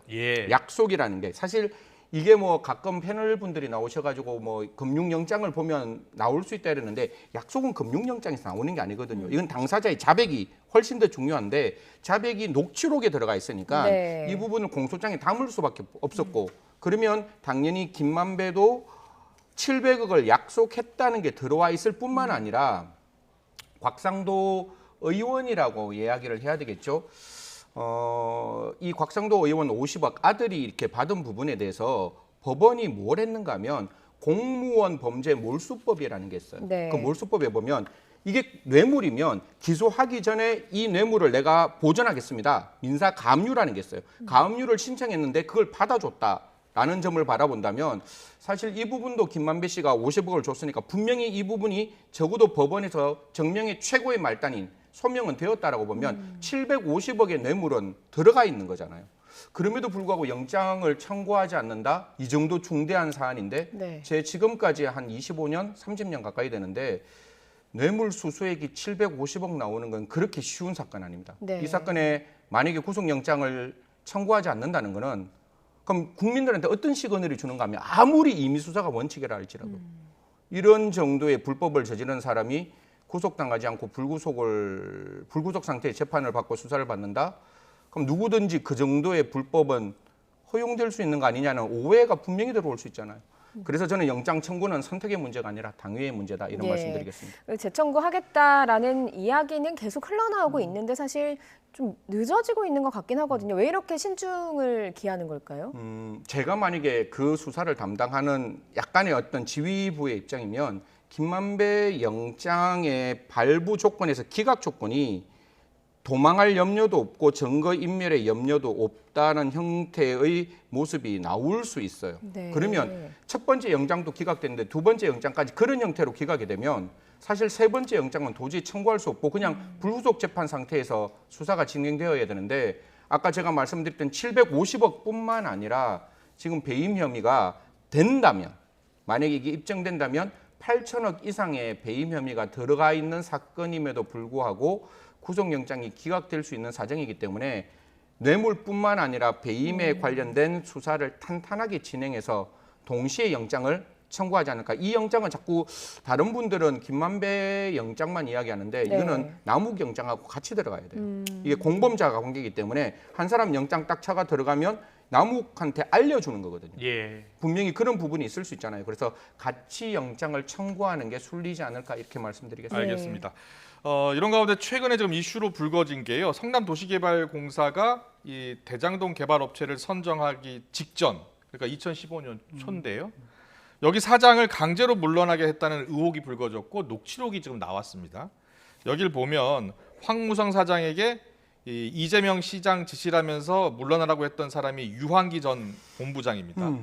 약속이라는 게 사실 이게 뭐 가끔 패널 분들이 나오셔가지고 뭐 금융영장을 보면 나올 수 있다 이러는데 약속은 금융영장에서 나오는 게 아니거든요. 이건 당사자의 자백이 훨씬 더 중요한데 자백이 녹취록에 들어가 있으니까 이 부분을 공소장에 담을 수밖에 없었고 그러면 당연히 김만배도 700억을 약속했다는 게 들어와 있을 뿐만 아니라 곽상도 의원이라고 이야기를 해야 되겠죠. 이 곽상도 의원 50억 아들이 이렇게 받은 부분에 대해서 법원이 뭘 했는가 하면 공무원 범죄 몰수법이라는 게 있어요. 네. 그 몰수법에 보면 이게 뇌물이면 기소하기 전에 이 뇌물을 내가 보전하겠습니다. 민사 가압류라는 게 있어요. 가압류를 신청했는데 그걸 받아줬다라는 점을 바라본다면 사실 이 부분도 김만배 씨가 50억을 줬으니까 분명히 이 부분이 적어도 법원에서 증명의 최고의 말단인 소명은 되었다라고 보면 750억의 뇌물은 들어가 있는 거잖아요. 그럼에도 불구하고 영장을 청구하지 않는다? 이 정도 중대한 사안인데 제 지금까지 한 25년, 30년 가까이 되는데 뇌물 수수액이 750억 나오는 건 그렇게 쉬운 사건 아닙니다. 이 사건에 만약에 구속영장을 청구하지 않는다는 거는 그럼 국민들한테 어떤 시그널이 주는가 하면 아무리 임의수사가 원칙이라 할지라도 이런 정도의 불법을 저지른 사람이 구속당하지 않고 불구속 상태의 재판을 받고 수사를 받는다? 그럼 누구든지 그 정도의 불법은 허용될 수 있는 거 아니냐는 오해가 분명히 들어올 수 있잖아요. 그래서 저는 영장 청구는 선택의 문제가 아니라 당위의 문제다 이런 말씀드리겠습니다. 재청구하겠다라는 이야기는 계속 흘러나오고 있는데 사실 좀 늦어지고 있는 것 같긴 하거든요. 왜 이렇게 신중을 기하는 걸까요? 제가 만약에 그 수사를 담당하는 약간의 어떤 지휘부의 입장이면 김만배 영장의 발부 조건에서 기각 조건이 도망할 염려도 없고 증거인멸의 염려도 없다는 형태의 모습이 나올 수 있어요. 그러면 첫 번째 영장도 기각됐는데 두 번째 영장까지 그런 형태로 기각이 되면 사실 세 번째 영장은 도저히 청구할 수 없고 그냥 불구속 재판 상태에서 수사가 진행되어야 되는데 아까 제가 말씀드렸던 750억 뿐만 아니라 지금 배임 혐의가 된다면 만약에 이게 입증된다면 8천억 이상의 배임 혐의가 들어가 있는 사건임에도 불구하고 구속영장이 기각될 수 있는 사정이기 때문에 뇌물뿐만 아니라 배임에 관련된 수사를 탄탄하게 진행해서 동시에 영장을 청구하지 않을까. 이 영장은 자꾸 다른 분들은 김만배 영장만 이야기하는데 이거는 남욱 영장하고 같이 들어가야 돼요. 이게 공범자가 관계이기 때문에 한 사람 영장 딱 차가 들어가면 남욱한테 알려주는 거거든요. 분명히 그런 부분이 있을 수 있잖아요. 그래서 같이 영장을 청구하는 게 순리지 않을까 이렇게 말씀드리겠습니다. 알겠습니다. 이런 가운데 최근에 지금 이슈로 불거진 게요. 성남도시개발공사가 이 대장동 개발업체를 선정하기 직전, 그러니까 2015년 초인데요. 여기 사장을 강제로 물러나게 했다는 의혹이 불거졌고 녹취록이 지금 나왔습니다. 여기를 보면 황무성 사장에게 이재명 시장 지시라면서 물러나라고 했던 사람이 유한기 전 본부장입니다.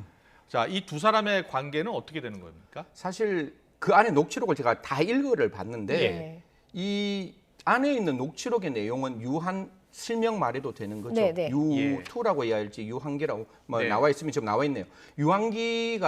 자, 이 두 사람의 관계는 어떻게 되는 겁니까? 사실 그 안에 녹취록을 제가 다 읽어를 봤는데 예. 이 안에 있는 녹취록의 내용은 유한 실명 말해도 되는 거죠. 네, 네. 유투라고 해야 할지 유한기라고 뭐 네. 나와 있으면 지금 나와 있네요. 유한기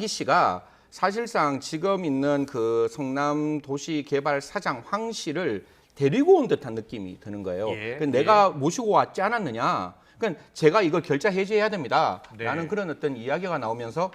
씨가 사실상 지금 있는 그 성남 도시개발 사장 황 씨를 데리고 온 듯한 느낌이 드는 거예요. 예, 내가 모시고 왔지 않았느냐. 그러니까 제가 이걸 결자 해지해야 됩니다. 네. 라는 그런 어떤 이야기가 나오면서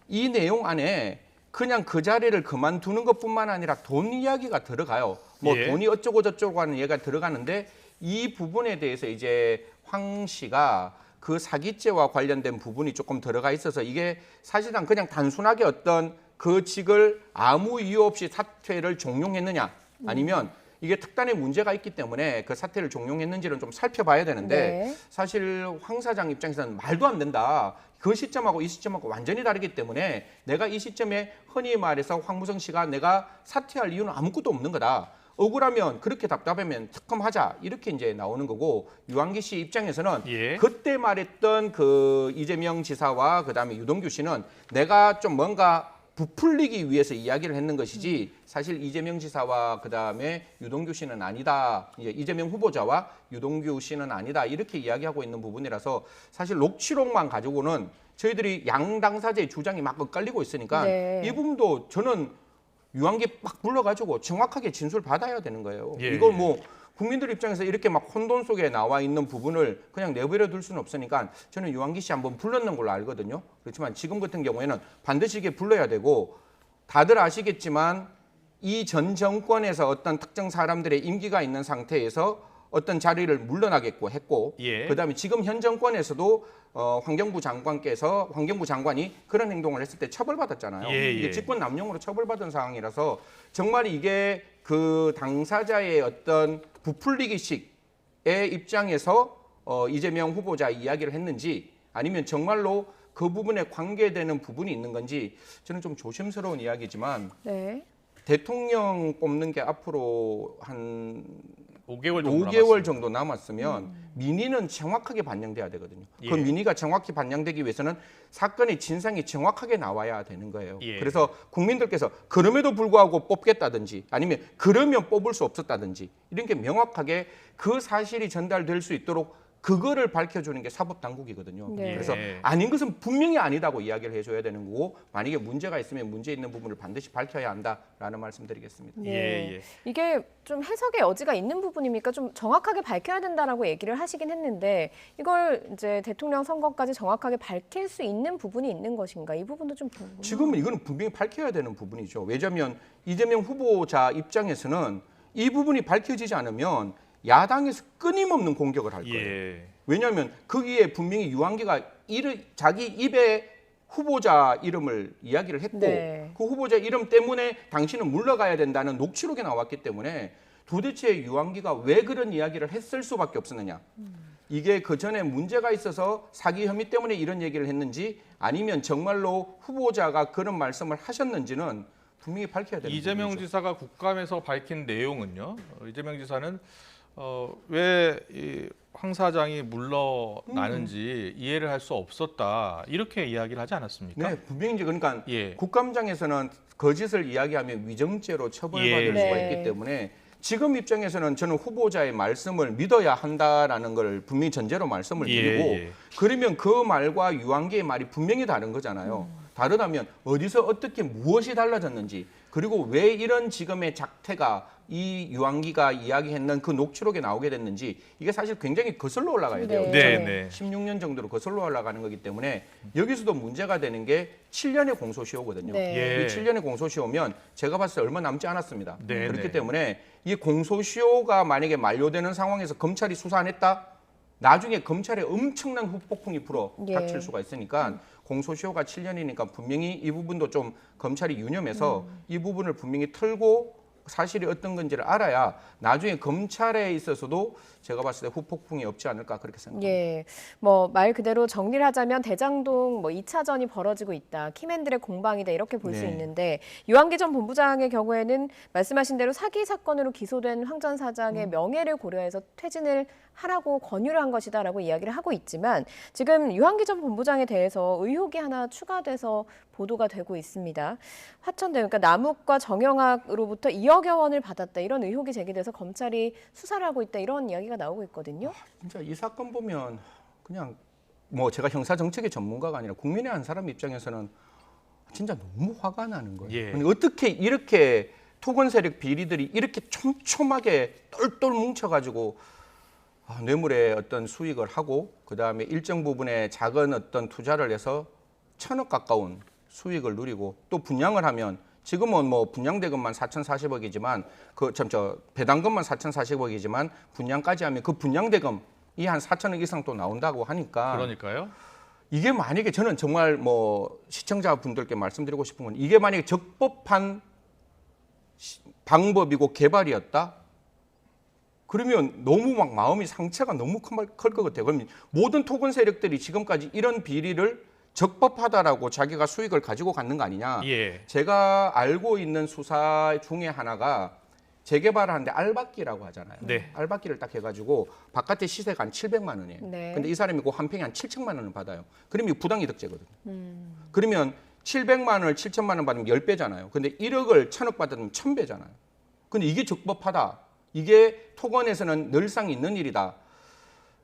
이 내용 안에 그냥 그 자리를 그만두는 것뿐만 아니라 돈 이야기가 들어가요. 뭐 예. 돈이 어쩌고 저쩌고 하는 얘기가 들어가는데 이 부분에 대해서 이제 황 씨가 그 사기죄와 관련된 부분이 조금 들어가 있어서 이게 사실상 그냥 단순하게 어떤 그 직을 아무 이유 없이 사퇴를 종용했느냐 아니면 이게 특단의 문제가 있기 때문에 그 사퇴를 종용했는지는 좀 살펴봐야 되는데 네. 사실 황 사장 입장에서는 말도 안 된다. 그 시점하고 이 시점하고 완전히 다르기 때문에 내가 이 시점에 흔히 말해서 황무성 씨가 내가 사퇴할 이유는 아무것도 없는 거다. 억울하면 그렇게 답답하면 특검하자 이렇게 이제 나오는 거고 유한기 씨 입장에서는 예. 그때 말했던 그 이재명 지사와 그다음에 유동규 씨는 내가 좀 뭔가 부풀리기 위해서 이야기를 했는 것이지 사실 이재명 지사와 그다음에 유동규 씨는 아니다. 이제 이재명 후보자와 유동규 씨는 아니다. 이렇게 이야기하고 있는 부분이라서 사실 녹취록만 가지고는 저희들이 양 당사자의 주장이 막 엇갈리고 있으니까 네. 이 부분도 저는 유한기 막 불러가지고 정확하게 진술 받아야 되는 거예요. 예. 이걸 뭐 국민들 입장에서 이렇게 막 혼돈 속에 나와 있는 부분을 그냥 내버려 둘 수는 없으니까 저는 유한기 씨 한번 불렀는 걸로 알거든요. 그렇지만 지금 같은 경우에는 반드시 이게 불러야 되고 다들 아시겠지만 이 전 정권에서 어떤 특정 사람들의 임기가 있는 상태에서 어떤 자리를 물러나겠고 했고 예. 그다음에 지금 현 정권에서도 환경부 장관이 그런 행동을 했을 때 처벌받았잖아요. 예, 예. 이게 직권 남용으로 처벌받은 상황이라서 정말 이게 그 당사자의 어떤 부풀리기식의 입장에서 이재명 후보자 이야기를 했는지 아니면 정말로 그 부분에 관계되는 부분이 있는 건지 저는 좀 조심스러운 이야기지만 네. 대통령 뽑는 게 앞으로 한 5개월 정도 남았으면 민의는 정확하게 반영돼야 되거든요. 그 예. 민의가 정확히 반영되기 위해서는 사건의 진상이 정확하게 나와야 되는 거예요. 예. 그래서 국민들께서 그럼에도 불구하고 뽑겠다든지 아니면 그러면 뽑을 수 없었다든지 이런 게 명확하게 그 사실이 전달될 수 있도록 그거를 밝혀주는 게 사법당국이거든요. 네. 그래서 아닌 것은 분명히 아니다고 이야기를 해줘야 되는 거고 만약에 문제가 있으면 문제 있는 부분을 반드시 밝혀야 한다라는 말씀드리겠습니다. 네. 예. 이게 좀 해석의 여지가 있는 부분입니까? 좀 정확하게 밝혀야 된다라고 얘기를 하시긴 했는데 이걸 이제 대통령 선거까지 정확하게 밝힐 수 있는 부분이 있는 것인가? 이 부분도 좀 궁금해요. 지금은 이거는 분명히 밝혀야 되는 부분이죠. 왜냐하면 이재명 후보자 입장에서는 이 부분이 밝혀지지 않으면 야당에서 끊임없는 공격을 할 거예요. 예. 왜냐하면 거기에 분명히 유한기가 자기 입에 후보자 이름을 이야기를 했고 네. 그 후보자 이름 때문에 당신은 물러가야 된다는 녹취록이 나왔기 때문에 도대체 유한기가 왜 그런 이야기를 했을 수밖에 없었느냐. 이게 그 전에 문제가 있어서 사기 혐의 때문에 이런 얘기를 했는지 아니면 정말로 후보자가 그런 말씀을 하셨는지는 분명히 밝혀야 되는 이재명 부분이죠. 지사가 국감에서 밝힌 내용은요. 이재명 지사는 왜 황 사장이 물러나는지 이해를 할 수 없었다 이렇게 이야기를 하지 않았습니까? 네, 분명히 이제 그러니까 예. 국감장에서는 거짓을 이야기하면 위정죄로 처벌받을 예. 수가 네. 있기 때문에 지금 입장에서는 저는 후보자의 말씀을 믿어야 한다라는 걸 분명히 전제로 말씀을 드리고 예. 그러면 그 말과 유한기의 말이 분명히 다른 거잖아요. 다르다면 어디서 어떻게 무엇이 달라졌는지 그리고 왜 이런 지금의 작태가 이 유한기가 이야기했는 그 녹취록에 나오게 됐는지 이게 사실 굉장히 거슬러 올라가야 돼요. 네, 네. 16년 정도로 거슬러 올라가는 거기 때문에 여기서도 문제가 되는 게 7년의 공소시효거든요. 네. 예. 이 7년의 공소시효면 제가 봤을 때 얼마 남지 않았습니다. 네, 그렇기 네. 때문에 이 공소시효가 만약에 만료되는 상황에서 검찰이 수사 안 했다? 나중에 검찰에 엄청난 후폭풍이 불어 예. 닥칠 수가 있으니까 공소시효가 7년이니까 분명히 이 부분도 좀 검찰이 유념해서 이 부분을 분명히 털고 사실이 어떤 건지를 알아야 나중에 검찰에 있어서도 제가 봤을 때 후폭풍이 없지 않을까 그렇게 생각합니다. 예, 뭐 말 그대로 정리를 하자면 대장동 뭐 2차전이 벌어지고 있다, 키맨들의 공방이다 이렇게 볼 수 네. 있는데 유한기 전 본부장의 경우에는 말씀하신 대로 사기 사건으로 기소된 황 전 사장의 명예를 고려해서 퇴진을 하라고 권유를 한 것이다라고 이야기를 하고 있지만 지금 유한기 전 본부장에 대해서 의혹이 하나 추가돼서 보도가 되고 있습니다. 화천대, 그러니까 남욱과 정영학으로부터 2억여 원을 받았다 이런 의혹이 제기돼서 검찰이 수사를 하고 있다 이런 이야기가 나오고 있거든요. 진짜 이 사건 보면 그냥 뭐 제가 형사 정책의 전문가가 아니라 국민의 한 사람 입장에서는 진짜 너무 화가 나는 거예요. 예. 아니, 어떻게 이렇게 토건 세력 비리들이 이렇게 촘촘하게 똘똘 뭉쳐가지고 뇌물의 어떤 수익을 하고 그다음에 일정 부분의 작은 어떤 투자를 해서 1,000억 가까운 수익을 누리고 또 분양을 하면 지금은 뭐 분양 대금만 4,040억이지만 배당금만 4,040억이지만 분양까지 하면 그 분양 대금이 한 4,000억 이상 또 나온다고 하니까 그러니까요. 이게 만약에 저는 정말 뭐 시청자분들께 말씀드리고 싶은 건 이게 만약에 적법한 방법이고 개발이었다? 그러면 너무 막 마음이 상처가 너무 클 것 같아요. 그럼 모든 토건 세력들이 지금까지 이런 비리를 적법하다라고 자기가 수익을 가지고 갔는 거 아니냐. 예. 제가 알고 있는 수사 중에 하나가 재개발을 하는데 알박기라고 하잖아요. 네. 알박기를 딱 해가지고 바깥에 시세가 한 700만 원이에요. 네. 근데 이 사람이 그 한 평에 한 7천만 원을 받아요. 그러면 이거 부당이득죄거든요. 그러면 700만 원을 7천만 원 받으면 10배잖아요. 근데 1억을 1,000억 받으면 1,000배잖아요. 근데 이게 적법하다. 이게 토건에서는 늘상 있는 일이다.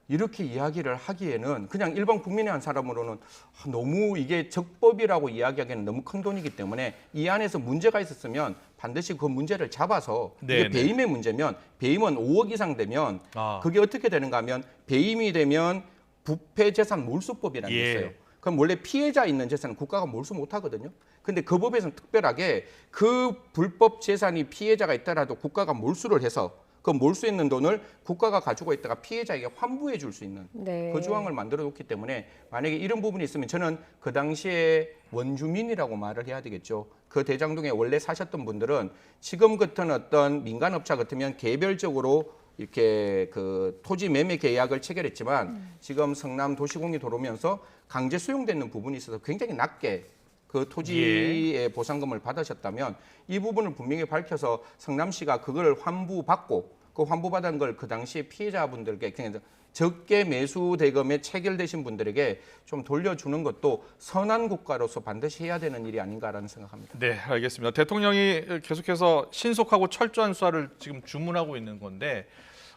이렇게 이야기를 하기에는 그냥 일반 국민의 한 사람으로는 너무 이게 적법이라고 이야기하기에는 너무 큰 돈이기 때문에 이 안에서 문제가 있었으면 반드시 그 문제를 잡아서 이게 배임의 문제면 배임은 5억 이상 되면 그게 어떻게 되는가 하면 배임이 되면 부패재산 몰수법이라는 게 있어요. 그럼 원래 피해자 있는 재산은 국가가 몰수 못 하거든요. 근데 그 법에서는 특별하게 그 불법 재산이 피해자가 있더라도 국가가 몰수를 해서 그 몰수했는 돈을 국가가 가지고 있다가 피해자에게 환부해 줄 수 있는 그 조항을 만들어 놓기 때문에 만약에 이런 부분이 있으면 저는 그 당시에 원주민이라고 말을 해야 되겠죠. 그 대장동에 원래 사셨던 분들은 지금 같은 어떤 민간업자 같으면 개별적으로 이렇게 그 토지 매매 계약을 체결했지만 지금 성남 도시공이 들어오면서 강제 수용되는 부분이 있어서 굉장히 낮게 그 토지의 보상금을 받으셨다면 이 부분을 분명히 밝혀서 성남시가 그걸 환부받고 그 환부받은 걸 그 당시에 피해자분들께 그냥 적게 매수 대금에 체결되신 분들에게 좀 돌려주는 것도 선한 국가로서 반드시 해야 되는 일이 아닌가라는 생각합니다. 네, 알겠습니다. 대통령이 계속해서 신속하고 철저한 수사를 지금 주문하고 있는 건데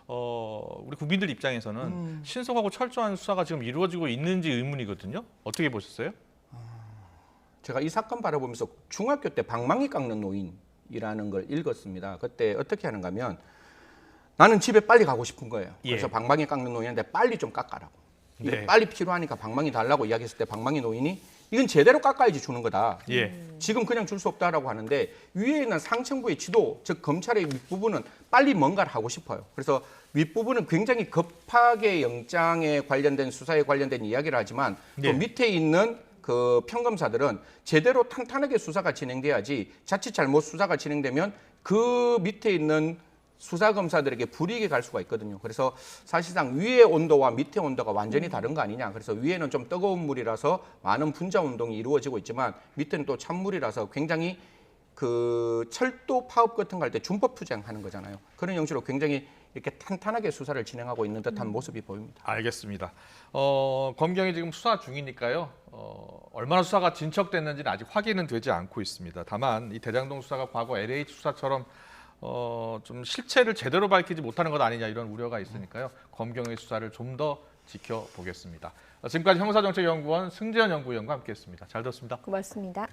우리 국민들 입장에서는 신속하고 철저한 수사가 지금 이루어지고 있는지 의문이거든요. 어떻게 보셨어요? 제가 이 사건 바라보면서 중학교 때 방망이 깎는 노인이라는 걸 읽었습니다. 그때 어떻게 하는가 하면 나는 집에 빨리 가고 싶은 거예요. 그래서 방망이 깎는 노인한테 빨리 좀 깎아라고. 이게 빨리 필요하니까 방망이 달라고 이야기했을 때 방망이 노인이 이건 제대로 깎아야지 주는 거다. 지금 그냥 줄 수 없다라고 하는데 위에 있는 상층부의 지도, 즉 검찰의 윗부분은 빨리 뭔가를 하고 싶어요. 그래서 윗부분은 굉장히 급하게 영장에 관련된 수사에 관련된 이야기를 하지만 또 밑에 있는 그 평검사들은 제대로 탄탄하게 수사가 진행돼야지 자칫 잘못 수사가 진행되면 그 밑에 있는 수사검사들에게 불이익이 갈 수가 있거든요. 그래서 사실상 위의 온도와 밑의 온도가 완전히 다른 거 아니냐. 그래서 위에는 좀 뜨거운 물이라서 많은 분자 운동이 이루어지고 있지만 밑에는 또 찬물이라서 굉장히 그 철도 파업 같은 거 할 때 준법 투쟁하는 거잖아요. 그런 형식으로 굉장히 이렇게 탄탄하게 수사를 진행하고 있는 듯한 모습이 보입니다. 알겠습니다. 검경이 지금 수사 중이니까요. 얼마나 수사가 진척됐는지는 아직 확인은 되지 않고 있습니다. 다만 이 대장동 수사가 과거 LH 수사처럼 좀 실체를 제대로 밝히지 못하는 것 아니냐 이런 우려가 있으니까요. 검경의 수사를 좀 더 지켜보겠습니다. 지금까지 형사정책연구원 승재현 연구위원과 함께했습니다. 잘 들었습니다. 고맙습니다.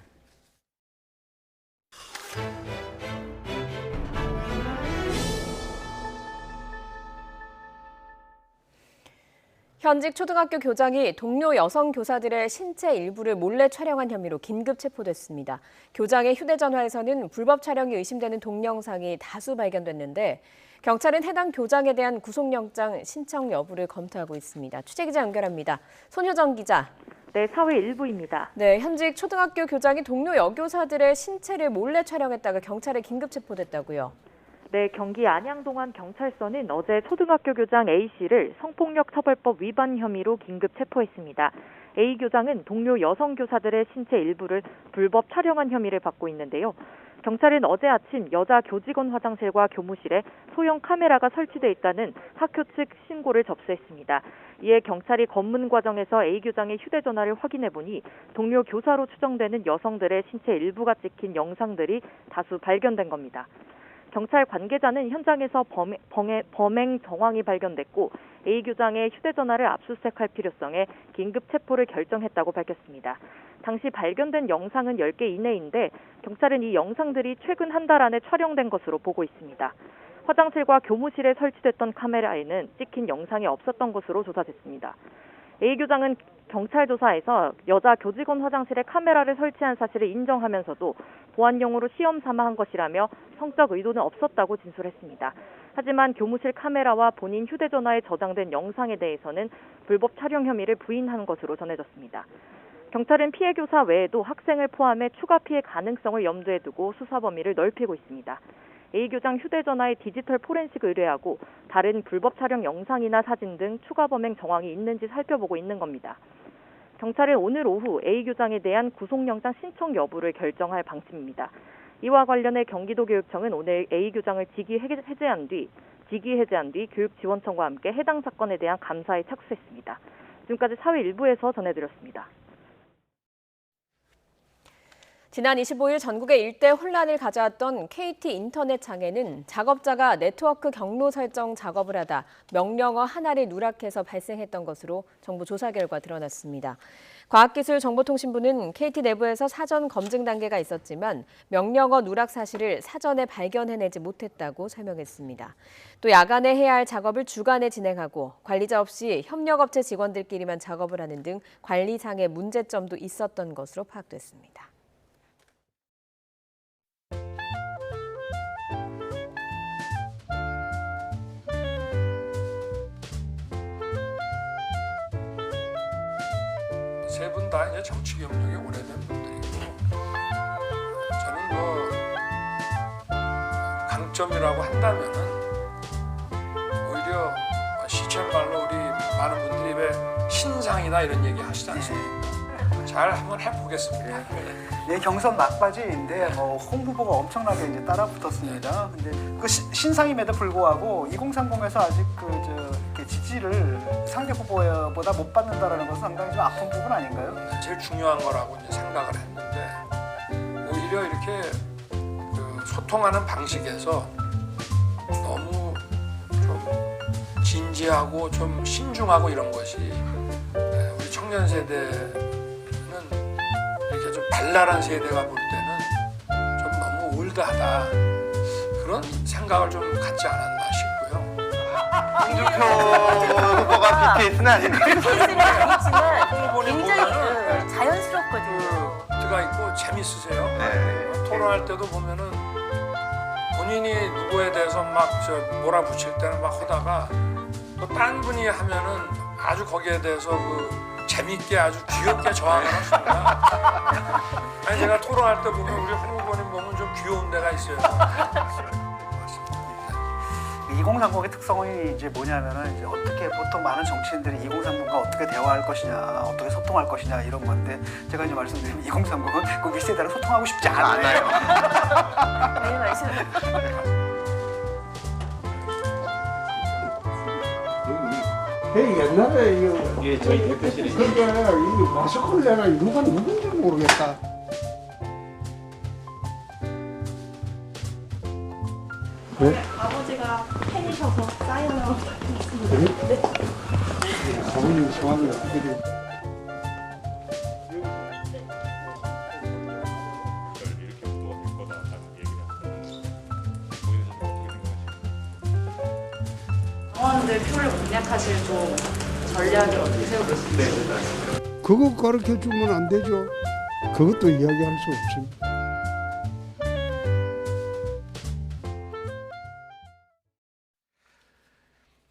현직 초등학교 교장이 동료 여성 교사들의 신체 일부를 몰래 촬영한 혐의로 긴급 체포됐습니다. 교장의 휴대전화에서는 불법 촬영이 의심되는 동영상이 다수 발견됐는데 경찰은 해당 교장에 대한 구속영장 신청 여부를 검토하고 있습니다. 취재기자 연결합니다. 손효정 기자. 네, 사회 일부입니다. 네, 현직 초등학교 교장이 동료 여교사들의 신체를 몰래 촬영했다가 경찰에 긴급 체포됐다고요. 네, 경기 안양동안경찰서는 어제 초등학교 교장 A씨를 성폭력처벌법 위반 혐의로 긴급 체포했습니다. A 교장은 동료 여성 교사들의 신체 일부를 불법 촬영한 혐의를 받고 있는데요. 경찰은 어제 아침 여자 교직원 화장실과 교무실에 소형 카메라가 설치돼 있다는 학교 측 신고를 접수했습니다. 이에 경찰이 검문 과정에서 A 교장의 휴대전화를 확인해보니 동료 교사로 추정되는 여성들의 신체 일부가 찍힌 영상들이 다수 발견된 겁니다. 경찰 관계자는 현장에서 범행 정황이 발견됐고 A 교장의 휴대전화를 압수수색할 필요성에 긴급 체포를 결정했다고 밝혔습니다. 당시 발견된 영상은 10개 이내인데 경찰은 이 영상들이 최근 한 달 안에 촬영된 것으로 보고 있습니다. 화장실과 교무실에 설치됐던 카메라에는 찍힌 영상이 없었던 것으로 조사됐습니다. A 교장은 경찰 조사에서 여자 교직원 화장실에 카메라를 설치한 사실을 인정하면서도 보안용으로 시험 삼아 한 것이라며 성적 의도는 없었다고 진술했습니다. 하지만 교무실 카메라와 본인 휴대전화에 저장된 영상에 대해서는 불법 촬영 혐의를 부인한 것으로 전해졌습니다. 경찰은 피해 교사 외에도 학생을 포함해 추가 피해 가능성을 염두에 두고 수사 범위를 넓히고 있습니다. A 교장 휴대전화에 디지털 포렌식을 의뢰하고 다른 불법 촬영 영상이나 사진 등 추가 범행 정황이 있는지 살펴보고 있는 겁니다. 경찰은 오늘 오후 A 교장에 대한 구속영장 신청 여부를 결정할 방침입니다. 이와 관련해 경기도교육청은 오늘 A 교장을 직위 해제한 뒤 교육지원청과 함께 해당 사건에 대한 감사에 착수했습니다. 지금까지 사회 일부에서 전해드렸습니다. 지난 25일 전국에 일대 혼란을 가져왔던 KT 인터넷 장애는 작업자가 네트워크 경로 설정 작업을 하다 명령어 하나를 누락해서 발생했던 것으로 정부 조사 결과 드러났습니다. 과학기술정보통신부는 KT 내부에서 사전 검증 단계가 있었지만 명령어 누락 사실을 사전에 발견해내지 못했다고 설명했습니다. 또 야간에 해야 할 작업을 주간에 진행하고 관리자 없이 협력업체 직원들끼리만 작업을 하는 등 관리상의 문제점도 있었던 것으로 파악됐습니다. 세 분 다 이제 정치 경력이 오래된 분들이고 저는 뭐 강점이라고 한다면은 오히려 시쳇말로 우리 많은 분들이 왜 신상이나 이런 얘기 하시지 않습니까? 잘 한번 해보겠습니다. 네, 경선 막바지인데 홍 후보가 엄청나게 이제 따라붙었습니다. 근데 그 신상임에도 불구하고 2030에서 아직 이렇게 지지를 상대 후보보다 못 받는다라는 것은 상당히 좀 아픈 부분 아닌가요? 제일 중요한 거라고 이제 생각을 했는데 오히려 이렇게 소통하는 방식에서 너무 좀 진지하고 좀 신중하고 이런 것이 우리 청년 세대는 이렇게 좀 발랄한 세대가 볼 때는 좀 너무 올드하다 그런 생각을 좀 갖지 않았나 싶고요. 홍준표 후보가 BTS는 아닌데. BTS는 아니지만 굉장히 자연스럽거든요. 들어가 있고 재밌으세요. 토론할 때도 보면은 본인이 누구에 대해서 막 몰아붙일 때는 막 하다가 또 딴 분이 하면은 아주 거기에 대해서 재밌게 아주 귀엽게 저항을 하십니다. 아니 제가 토론할 때 보면 우리 홍 후보님 보면 좀 귀여운 데가 있어요. 2030의 특성이 이제 뭐냐면은 이제 어떻게 보통 많은 정치인들이 2030과 어떻게 대화할 것이냐, 어떻게 소통할 것이냐 이런 건데 제가 이제 말씀드리면 2030은 그 윗세대랑 소통하고 싶지 않아요. 네, 말씀. 옛날에 이거 저희 대표실에 그러니까 이 마스크를 내가 누가 누군지 모르겠다. 네? 아버지가 팬이셔서 사인을 하고 네? 아버님 성함이 어떻게 돼요? 당원들 표를 공략하실 좀 전략을 어떻게 세우고 있습니까? 그거 가르쳐 주면 안 되죠. 그것도 이야기할 수 없습니다.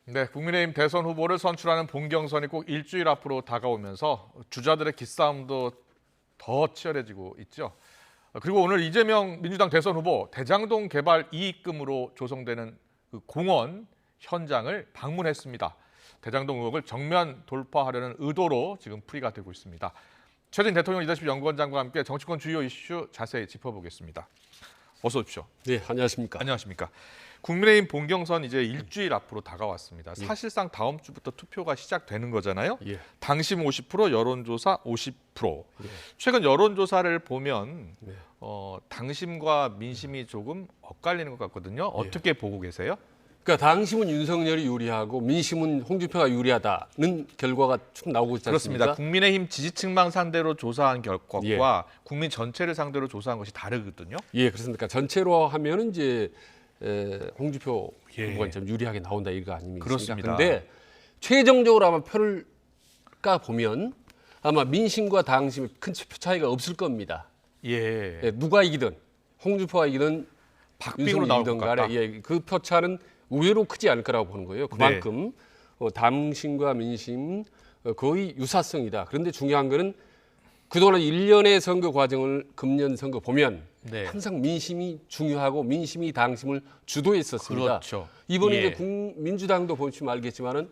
네, 국민의힘 대선 후보를 선출하는 본경선이 꼭 일주일 앞으로 다가오면서 주자들의 기싸움도 더 치열해지고 있죠. 그리고 오늘 이재명 민주당 대선 후보 대장동 개발 이익금으로 조성되는 그 공원 현장을 방문했습니다. 대장동 의혹을 정면 돌파하려는 의도로 지금 풀이가 되고 있습니다. 최진 대통령 리더십 연구원장과 함께 정치권 주요 이슈 자세히 짚어보겠습니다. 어서 오십시오. 네, 안녕하십니까. 안녕하십니까. 국민의힘 본경선 이제 일주일 앞으로 다가왔습니다. 예. 사실상 다음 주부터 투표가 시작되는 거잖아요. 예. 당심 50%, 여론조사 50%. 예. 최근 여론조사를 보면 네. 당심과 민심이 조금 엇갈리는 것 같거든요. 어떻게 보고 계세요? 그러니까 당심은 윤석열이 유리하고 민심은 홍준표가 유리하다는 결과가 쭉 나오고 있지 않습니까? 그렇습니다. 국민의힘 지지층만 상대로 조사한 결과와 예. 국민 전체를 상대로 조사한 것이 다르거든요. 예, 그렇습니까? 전체로 하면은 이제 홍준표 예. 후보가 좀 유리하게 나온다 이거 아닙니까? 그렇습니다. 그런데 최종적으로 아마 표를 까 보면 아마 민심과 당심의 큰 표 차이가 없을 겁니다. 예. 예, 누가 이기든 홍준표가 이기든 박빙으로 나올 것 간에 같다. 예, 그 표차는 의외로 크지 않을 거라고 보는 거예요. 그만큼 당심과 민심 거의 유사성이다. 그런데 중요한 거는 그동안 1년의 선거 과정을 금년 선거 보면 네. 항상 민심이 중요하고 민심이 당심을 주도했었습니다. 그렇죠. 이번에 예. 이제 민주당도 보시면 알겠지만은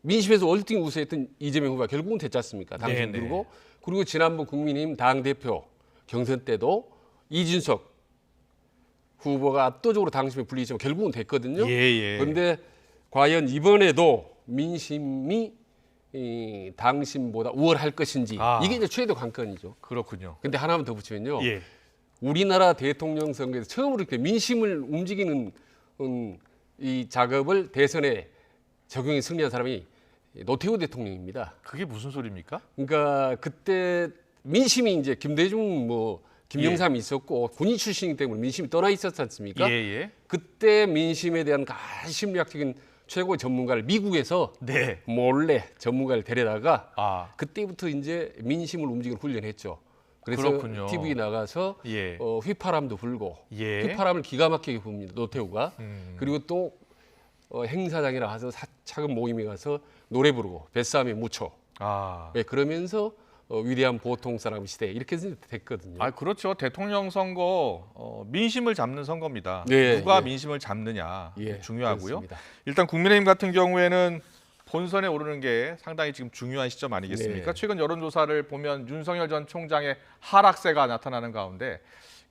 민심에서 월등 우세했던 이재명 후보가 결국은 됐지 않습니까? 당심 네네. 누르고 그리고 지난번 국민의힘 당대표 경선 때도 이준석 후보가 압도적으로 당심에 불리지만 결국은 됐거든요. 예. 그런데 과연 이번에도 민심이 이 당심보다 우월할 것인지 이게 이제 최대 관건이죠. 그렇군요. 근데 하나만 더 붙이면요. 예. 우리나라 대통령 선거에서 처음으로 이렇게 민심을 움직이는 이 작업을 대선에 적용해 승리한 사람이 노태우 대통령입니다. 그게 무슨 소리입니까? 그러니까 그때 민심이 이제 김대중 김영삼이 있었고 군인 출신이기 때문에 민심이 떠나 있었지 않습니까? 예. 그때 민심에 대한 심리학적인 최고의 전문가를 미국에서 네. 몰래 전문가를 데려다가 그때부터 이제 민심을 움직이는 훈련했죠. 그래서 그렇군요. TV에 나가서 예. 휘파람도 불고 예. 휘파람을 기가 막히게 붑니다. 노태우가. 그리고 또 행사장이라 가서 작은 모임에 가서 노래 부르고 뱃싸움에 묻혀. 네, 그러면서 위대한 보통 사람 시대 이렇게 됐거든요. 그렇죠. 대통령 선거 민심을 잡는 선거입니다. 네, 누가 예. 민심을 잡느냐 예, 중요하고요. 그렇습니다. 일단 국민의힘 같은 경우에는 본선에 오르는 게 상당히 지금 중요한 시점 아니겠습니까? 네. 최근 여론조사를 보면 윤석열 전 총장의 하락세가 나타나는 가운데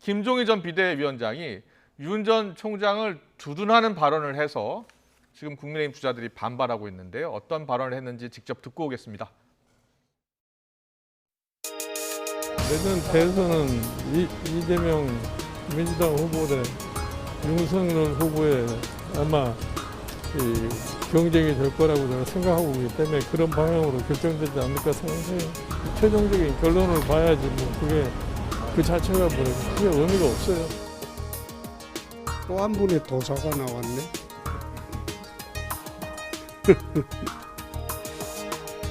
김종희 전 비대위원장이 윤 전 총장을 두둔하는 발언을 해서 지금 국민의힘 주자들이 반발하고 있는데요. 어떤 발언을 했는지 직접 듣고 오겠습니다. 내년 대선은 이재명 민주당 후보 대 윤석열 후보의 아마 경쟁이 될 거라고 저는 생각하고 있기 때문에 그런 방향으로 결정되지 않을까 생각해요. 최종적인 결론을 봐야지 그게 그 자체가 크게 의미가 없어요. 또 한 분의 도사가 나왔네.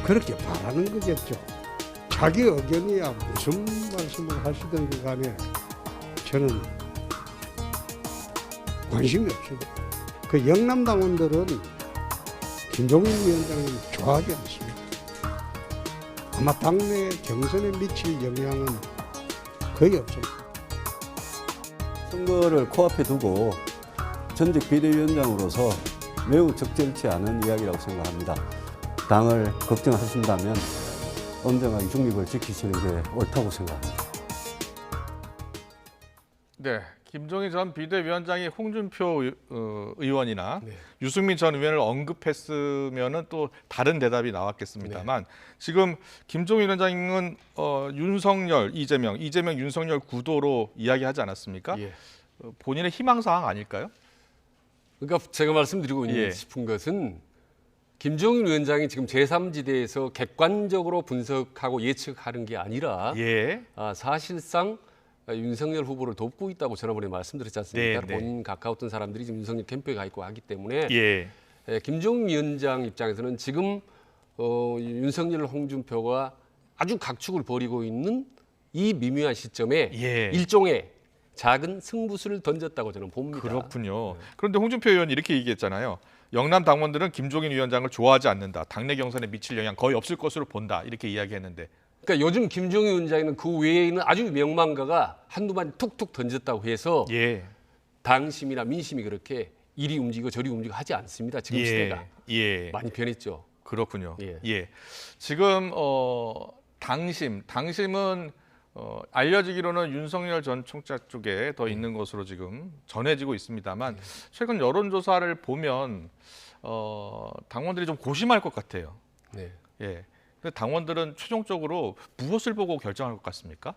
그렇게 바라는 거겠죠. 자기 의견이야 무슨 말씀을 하시든 간에 저는 관심이 없습니다. 그 영남 당원들은 김종인 위원장을 좋아하지 않습니다. 아마 당내 경선에 미칠 영향은 거의 없습니다. 선거를 코앞에 두고 전직 비대위원장으로서 매우 적절치 않은 이야기라고 생각합니다. 당을 걱정하신다면 엄정하게 중립을 지키시는 게 옳다고 생각합니다. 네, 김종희 전 비대위원장이 홍준표 의원이나 유승민 전 의원을 언급했으면은 또 다른 대답이 나왔겠습니다만 지금 김종희 위원장은 윤석열, 이재명, 윤석열 구도로 이야기하지 않았습니까? 본인의 희망사항 아닐까요? 그러니까 제가 말씀드리고 싶은 것은 김종인 위원장이 지금 제3지대에서 객관적으로 분석하고 예측하는 게 아니라 사실상 윤석열 후보를 돕고 있다고 지난번에 말씀드렸지 않습니까? 본인 가까웠던 사람들이 지금 윤석열 캠프에 가 있고 하기 때문에 김종인 위원장 입장에서는 지금 윤석열, 홍준표가 아주 각축을 벌이고 있는 이 미묘한 시점에 일종의 작은 승부수를 던졌다고 저는 봅니다. 그렇군요. 그런데 홍준표 의원이 이렇게 얘기했잖아요. 영남 당원들은 김종인 위원장을 좋아하지 않는다. 당내 경선에 미칠 영향 거의 없을 것으로 본다. 이렇게 이야기했는데. 그러니까 요즘 김종인 위원장은 그 외에 있는 아주 명망가가 한두 마디 툭툭 던졌다고 해서 당심이나 민심이 그렇게 이리 움직이고 저리 움직이고 하지 않습니다. 지금 시대가. 많이 변했죠. 그렇군요. 지금 당심은 알려지기로는 윤석열 전 총장 쪽에 더 있는 것으로 지금 전해지고 있습니다만 최근 여론조사를 보면 당원들이 좀 고심할 것 같아요. 네. 예. 근데 당원들은 최종적으로 무엇을 보고 결정할 것 같습니까?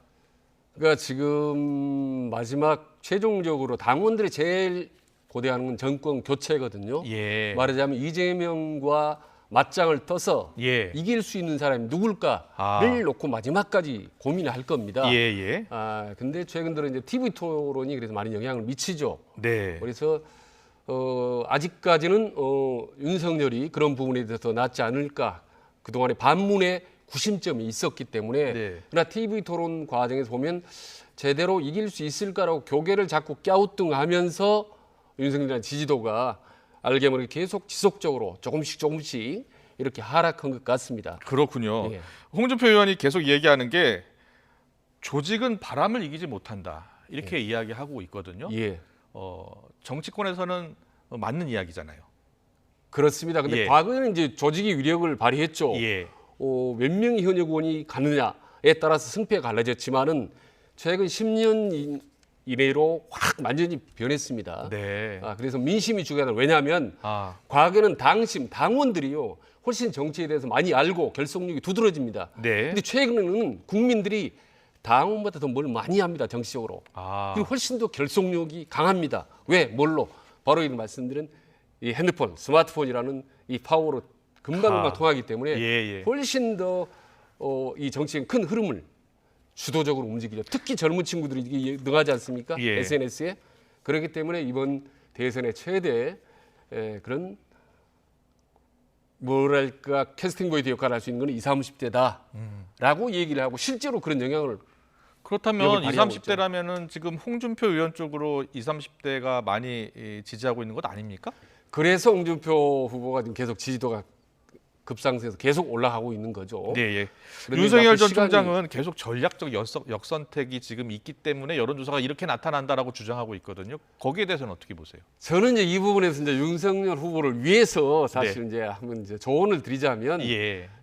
그러니까 지금 마지막 최종적으로 당원들이 제일 고대하는 건 정권 교체거든요. 예. 말하자면 이재명과 맞짱을 떠서 예. 이길 수 있는 사람이 누굴까를 놓고 마지막까지 고민을 할 겁니다. 예. 근데 최근 들어 이제 TV 토론이 그래서 많은 영향을 미치죠. 네. 그래서 아직까지는 윤석열이 그런 부분에 대해서 낫지 않을까. 그동안에 반문의 구심점이 있었기 때문에 네. 그러나 TV 토론 과정에서 보면 제대로 이길 수 있을까라고 교계를 자꾸 갸우뚱하면서 윤석열의 지지도가 알게 모르게 계속 지속적으로 조금씩 이렇게 하락한 것 같습니다. 그렇군요. 예. 홍준표 의원이 계속 얘기하는 게 조직은 바람을 이기지 못한다. 이렇게 이야기하고 있거든요. 예. 정치권에서는 맞는 이야기잖아요. 그렇습니다. 근데 예. 과거에는 이제 조직이 위력을 발휘했죠. 예. 몇 명이 현역 의원이 가느냐에 따라서 승패가 갈라졌지만은 최근 10년 이내로 확 완전히 변했습니다. 네. 그래서 민심이 중요하다. 왜냐하면 과거에는 당원들이요 훨씬 정치에 대해서 많이 알고 결속력이 두드러집니다. 네. 근데 최근에는 국민들이 당원보다 더 뭘 많이 합니다. 정치적으로. 그리고 훨씬 더 결속력이 강합니다. 왜? 뭘로? 바로 이런 말씀드린 이 핸드폰, 스마트폰이라는 이 파워로 금방금방 통하기 때문에 훨씬 더 이 정치의 큰 흐름을 주도적으로 움직이죠. 특히 젊은 친구들이 이게 능하지 않습니까? 예. SNS에. 그렇기 때문에 이번 대선의 최대 그런 뭐랄까 캐스팅 보이드 역할을 할 수 있는 건 20, 30대다라고 얘기를 하고 실제로 그런 영향을 그렇다면 20, 30대라면은 지금 홍준표 의원 쪽으로 20, 30대가 많이 지지하고 있는 것 아닙니까? 그래서 홍준표 후보가 지금 계속 지지도가 급상승해서 계속 올라가고 있는 거죠. 네. 그런데 윤석열 전 시간이- 총장은 계속 전략적 역선택이 지금 있기 때문에 여론조사가 이렇게 나타난다라고 주장하고 있거든요. 거기에 대해서는 어떻게 보세요? 저는 이제 이 부분에서 이제 윤석열 후보를 위해서 사실 이제 한번 이제 조언을 드리자면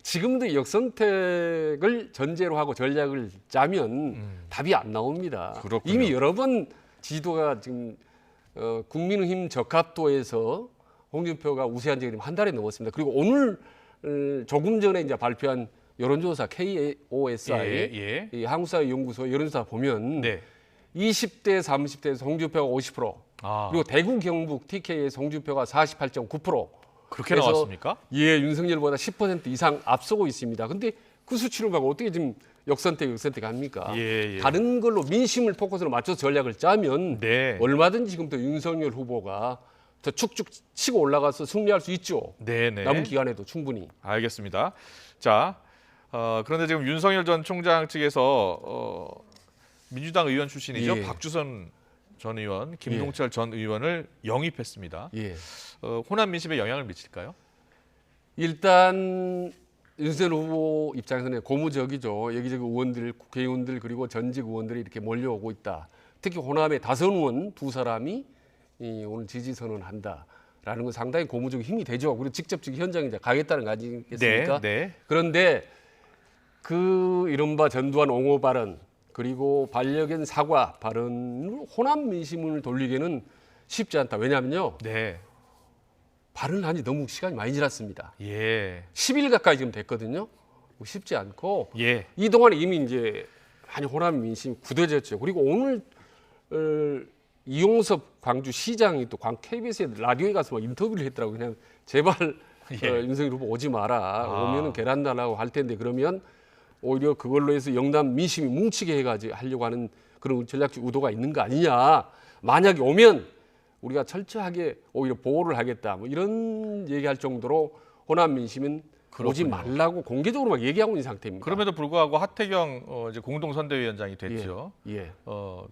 지금도 역선택을 전제로 하고 전략을 짜면 답이 안 나옵니다. 그렇군요. 이미 여러 번 지지도가 지금 국민의힘 적합도에서 홍준표가 우세한 지가 한 달이 넘었습니다. 그리고 오늘 조금 전에 이제 발표한 여론조사 KOSI 이 한국사회연구소 여론조사 보면 20대, 30대에서 홍준표가 50%, 그리고 대구, 경북, TK에서 홍준표가 48.9%. 그렇게 나왔습니까? 예, 윤석열보다 10% 이상 앞서고 있습니다. 근데 그 수치를 보고 어떻게 지금 역선택 합니까? 다른 걸로 민심을 포커스로 맞춰서 전략을 짜면 얼마든지 지금부터 윤석열 후보가 더 축축 치고 올라가서 승리할 수 있죠. 남은 기간에도 충분히. 알겠습니다. 자, 그런데 지금 윤석열 전 총장 측에서 민주당 의원 출신이죠. 박주선 전 의원, 김동철 전 의원을 영입했습니다. 호남 민심에 영향을 미칠까요? 일단 윤석열 후보 입장에서는 고무적이죠. 여기저기 의원들, 국회의원들 그리고 전직 의원들이 이렇게 몰려오고 있다. 특히 호남의 다선 의원 두 사람이 오늘 지지 선언한다라는 건 상당히 고무적인 힘이 되죠. 그리고 직접적인 현장에 이제 가겠다는 거 아니겠습니까? 그런데 그 이른바 전두환 옹호 발언 그리고 반려견 사과 발언으로 호남 민심을 돌리기에는 쉽지 않다. 왜냐하면요. 발언을 한 지 너무 시간이 많이 지났습니다. 10일 가까이 지금 됐거든요. 쉽지 않고 이 동안에 이미 이제 많이 호남 민심이 굳어졌죠. 그리고 오늘 이용섭 광주시장이 또 KBS에 라디오에 가서 막 인터뷰를 했더라고요. 그냥 제발 윤석열 후보 오지 마라. 오면은 계란 달라고 할 텐데 그러면 오히려 그걸로 해서 영남 민심이 뭉치게 해가지고 하려고 하는 그런 전략적 의도가 있는 거 아니냐. 만약에 오면 우리가 철저하게 오히려 보호를 하겠다. 뭐 이런 얘기할 정도로 호남 민심은 오지 말라고 공개적으로 막 얘기하고 있는 상태입니다. 그럼에도 불구하고 하태경 이제 공동선대위원장이 됐죠.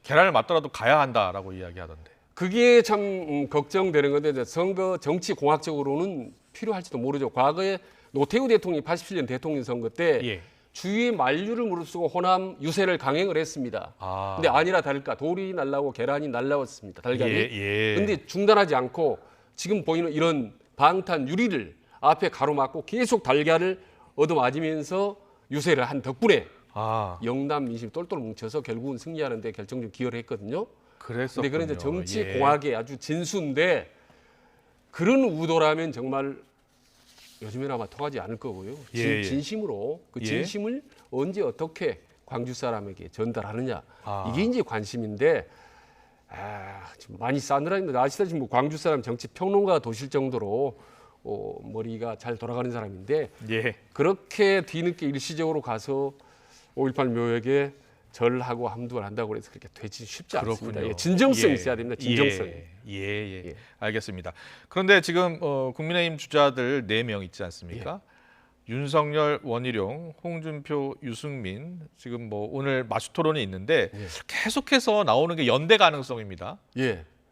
계란을 맞더라도 가야 한다라고 이야기하던데. 그게 참 걱정되는 건데 이제 선거 정치 공학적으로는 필요할지도 모르죠. 과거에 노태우 대통령이 87년 대통령 선거 때 주위의 만류를 무릅쓰고 호남 유세를 강행을 했습니다. 근데 아니라 다를까 돌이 날라오고 계란이 날라왔습니다. 달걀이. 근데 중단하지 않고 지금 보이는 이런 방탄 유리를 앞에 가로막고 계속 달걀을 얻어맞으면서 유세를 한 덕분에 영남 민심이 똘똘 뭉쳐서 결국은 승리하는 데 결정적으로 기여를 했거든요. 그랬었군요. 근데 그런 이제 정치 예. 공학의 아주 진수인데 그런 의도라면 정말 요즘에는 아마 통하지 않을 거고요. 예. 진심으로 그 예. 진심을 언제 어떻게 광주 사람에게 전달하느냐 아. 이게 이제 관심인데 지금 많이 싸늘합니다. 아시다시피 뭐 광주 사람 정치 평론가가 도실 정도로 머리가 잘 돌아가는 사람인데 예. 그렇게 뒤늦게 일시적으로 가서 5.18 묘역에 절하고 함두를 한다고 해서 그렇게 되지 쉽지 않습니다. 예, 진정성이 있어야 됩니다. 진정성. 예. 알겠습니다. 그런데 지금 국민의힘 주자들 4명 있지 않습니까? 윤석열, 원희룡, 홍준표, 유승민 지금 뭐 오늘 마주 토론이 있는데 계속해서 나오는 게 연대 가능성입니다.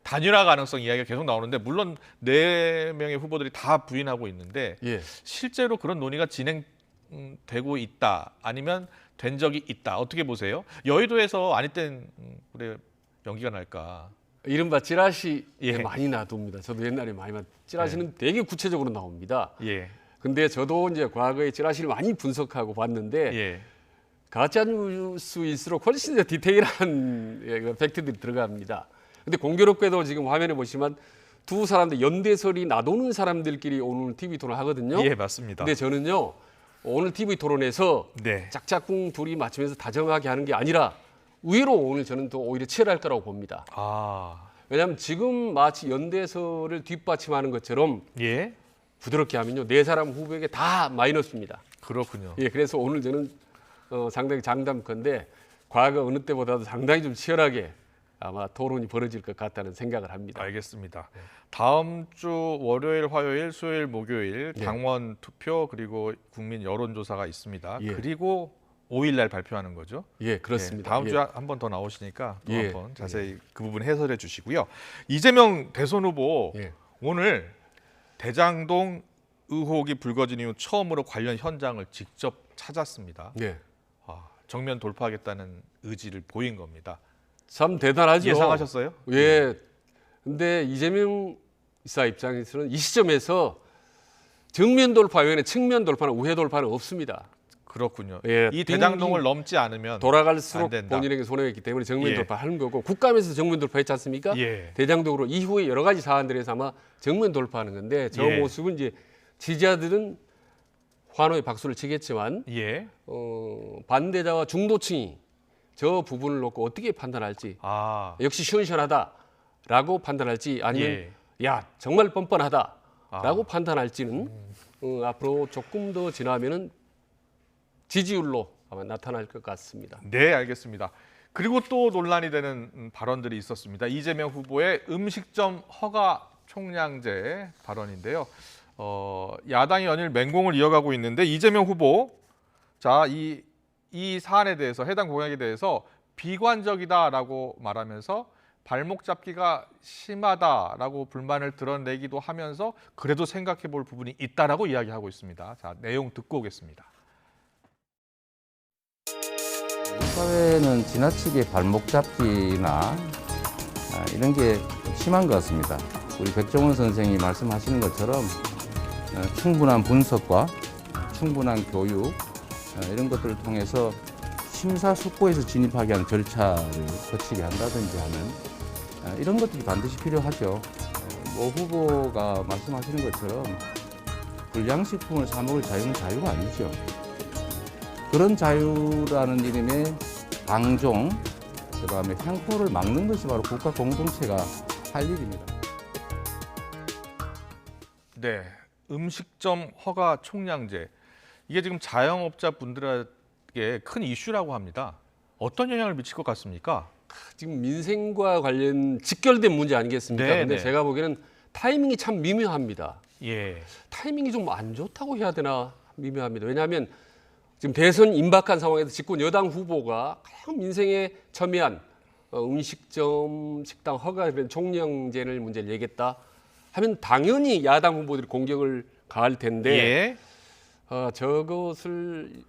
단일화 가능성 이야기가 계속 나오는데 물론 4명의 후보들이 다 부인하고 있는데 실제로 그런 논의가 진행되고 있다 아니면 된 적이 있다 어떻게 보세요? 여의도에서 아니땐 그래 연기가 날까? 이른바 찌라시 많이 놔둡니다. 저도 옛날에 많이 찌라시는 되게 구체적으로 나옵니다. 근데 저도 이제 과거에 찌라시를 많이 분석하고 봤는데 가짜 뉴스일수록 훨씬 더 디테일한 팩트들이 들어갑니다. 근데 공교롭게도 지금 화면에 보시면 두 사람들 연대설이 나도는 사람들끼리 오늘 TV 토론을 하거든요. 예, 맞습니다. 근데 저는요 오늘 TV 토론에서 짝짝꿍 둘이 맞추면서 다정하게 하는 게 아니라 의외로 오늘 저는 또 오히려 치열할 거라고 봅니다. 왜냐하면 지금 마치 연대설을 뒷받침하는 것처럼 부드럽게 하면요 4사람 후보에게 다 마이너스입니다. 그렇군요. 예, 그래서 오늘 저는 상당히 장담컨대 과거 어느 때보다도 상당히 좀 치열하게 아마 토론이 벌어질 것 같다는 생각을 합니다. 알겠습니다. 다음 주 월요일, 화요일, 수요일, 목요일 당원 투표 그리고 국민 여론조사가 있습니다. 그리고 5일 날 발표하는 거죠. 예, 그렇습니다. 다음 주에 한 번 더 나오시니까 또 한번 자세히 그 부분 해설해 주시고요. 이재명 대선 후보 오늘 대장동 의혹이 불거진 이후 처음으로 관련 현장을 직접 찾았습니다. 정면 돌파하겠다는 의지를 보인 겁니다. 참 대단하죠. 예상하셨어요? 예. 근데 이재명 이사 입장에서는 이 시점에서 정면 돌파 외에는 측면 돌파나 우회 돌파는 없습니다. 그렇군요. 예, 이 대장동을 넘지 않으면 돌아갈수록 안 된다. 본인에게 손해가 있기 때문에 정면 돌파하는 거고 국감에서 정면 돌파했지 않습니까? 대장동으로 이후에 여러 가지 사안들에서 아마 정면 돌파하는 건데 저 모습은 이제 지지자들은 환호의 박수를 치겠지만 반대자와 중도층이 저 부분을 놓고 어떻게 판단할지 역시 시원시원하다라고 판단할지 아니면 야 정말 뻔뻔하다라고 판단할지는 앞으로 조금 더 지나면은 지지율로 아마 나타날 것 같습니다. 네, 알겠습니다. 그리고 또 논란이 되는 발언들이 있었습니다. 이재명 후보의 음식점 허가 총량제 발언인데요. 야당이 연일 맹공을 이어가고 있는데 이재명 후보 이 사안에 대해서 해당 공약에 대해서 비관적이다라고 말하면서 발목 잡기가 심하다라고 불만을 드러내기도 하면서 그래도 생각해 볼 부분이 있다라고 이야기하고 있습니다. 자, 내용 듣고 오겠습니다. 사회는 지나치게 발목 잡기나 이런 게 심한 것 같습니다. 우리 백종원 선생이 말씀하시는 것처럼 충분한 분석과 충분한 교육 이런 것들을 통해서 심사숙고해서 진입하게 하는 절차를 거치게 한다든지 하는 이런 것들이 반드시 필요하죠. 모 후보가 말씀하시는 것처럼 불량식품을 사 먹을 자유는 자유가 아니죠. 그런 자유라는 이름의 방종, 그다음에 횡포를 막는 것이 바로 국가 공동체가 할 일입니다. 네, 음식점 허가 총량제. 이게 지금 자영업자 분들에게 큰 이슈라고 합니다. 어떤 영향을 미칠 것 같습니까? 지금 민생과 관련 직결된 문제 아니겠습니까? 근데 제가 보기에는 타이밍이 참 미묘합니다. 타이밍이 좀 안 좋다고 해야 되나 미묘합니다. 왜냐하면 지금 대선 임박한 상황에서 집권 여당 후보가 가장 민생에 첨예한 음식점, 식당 허가 총량제를 문제를 얘기했다 하면 당연히 야당 후보들이 공격을 가할 텐데 저것을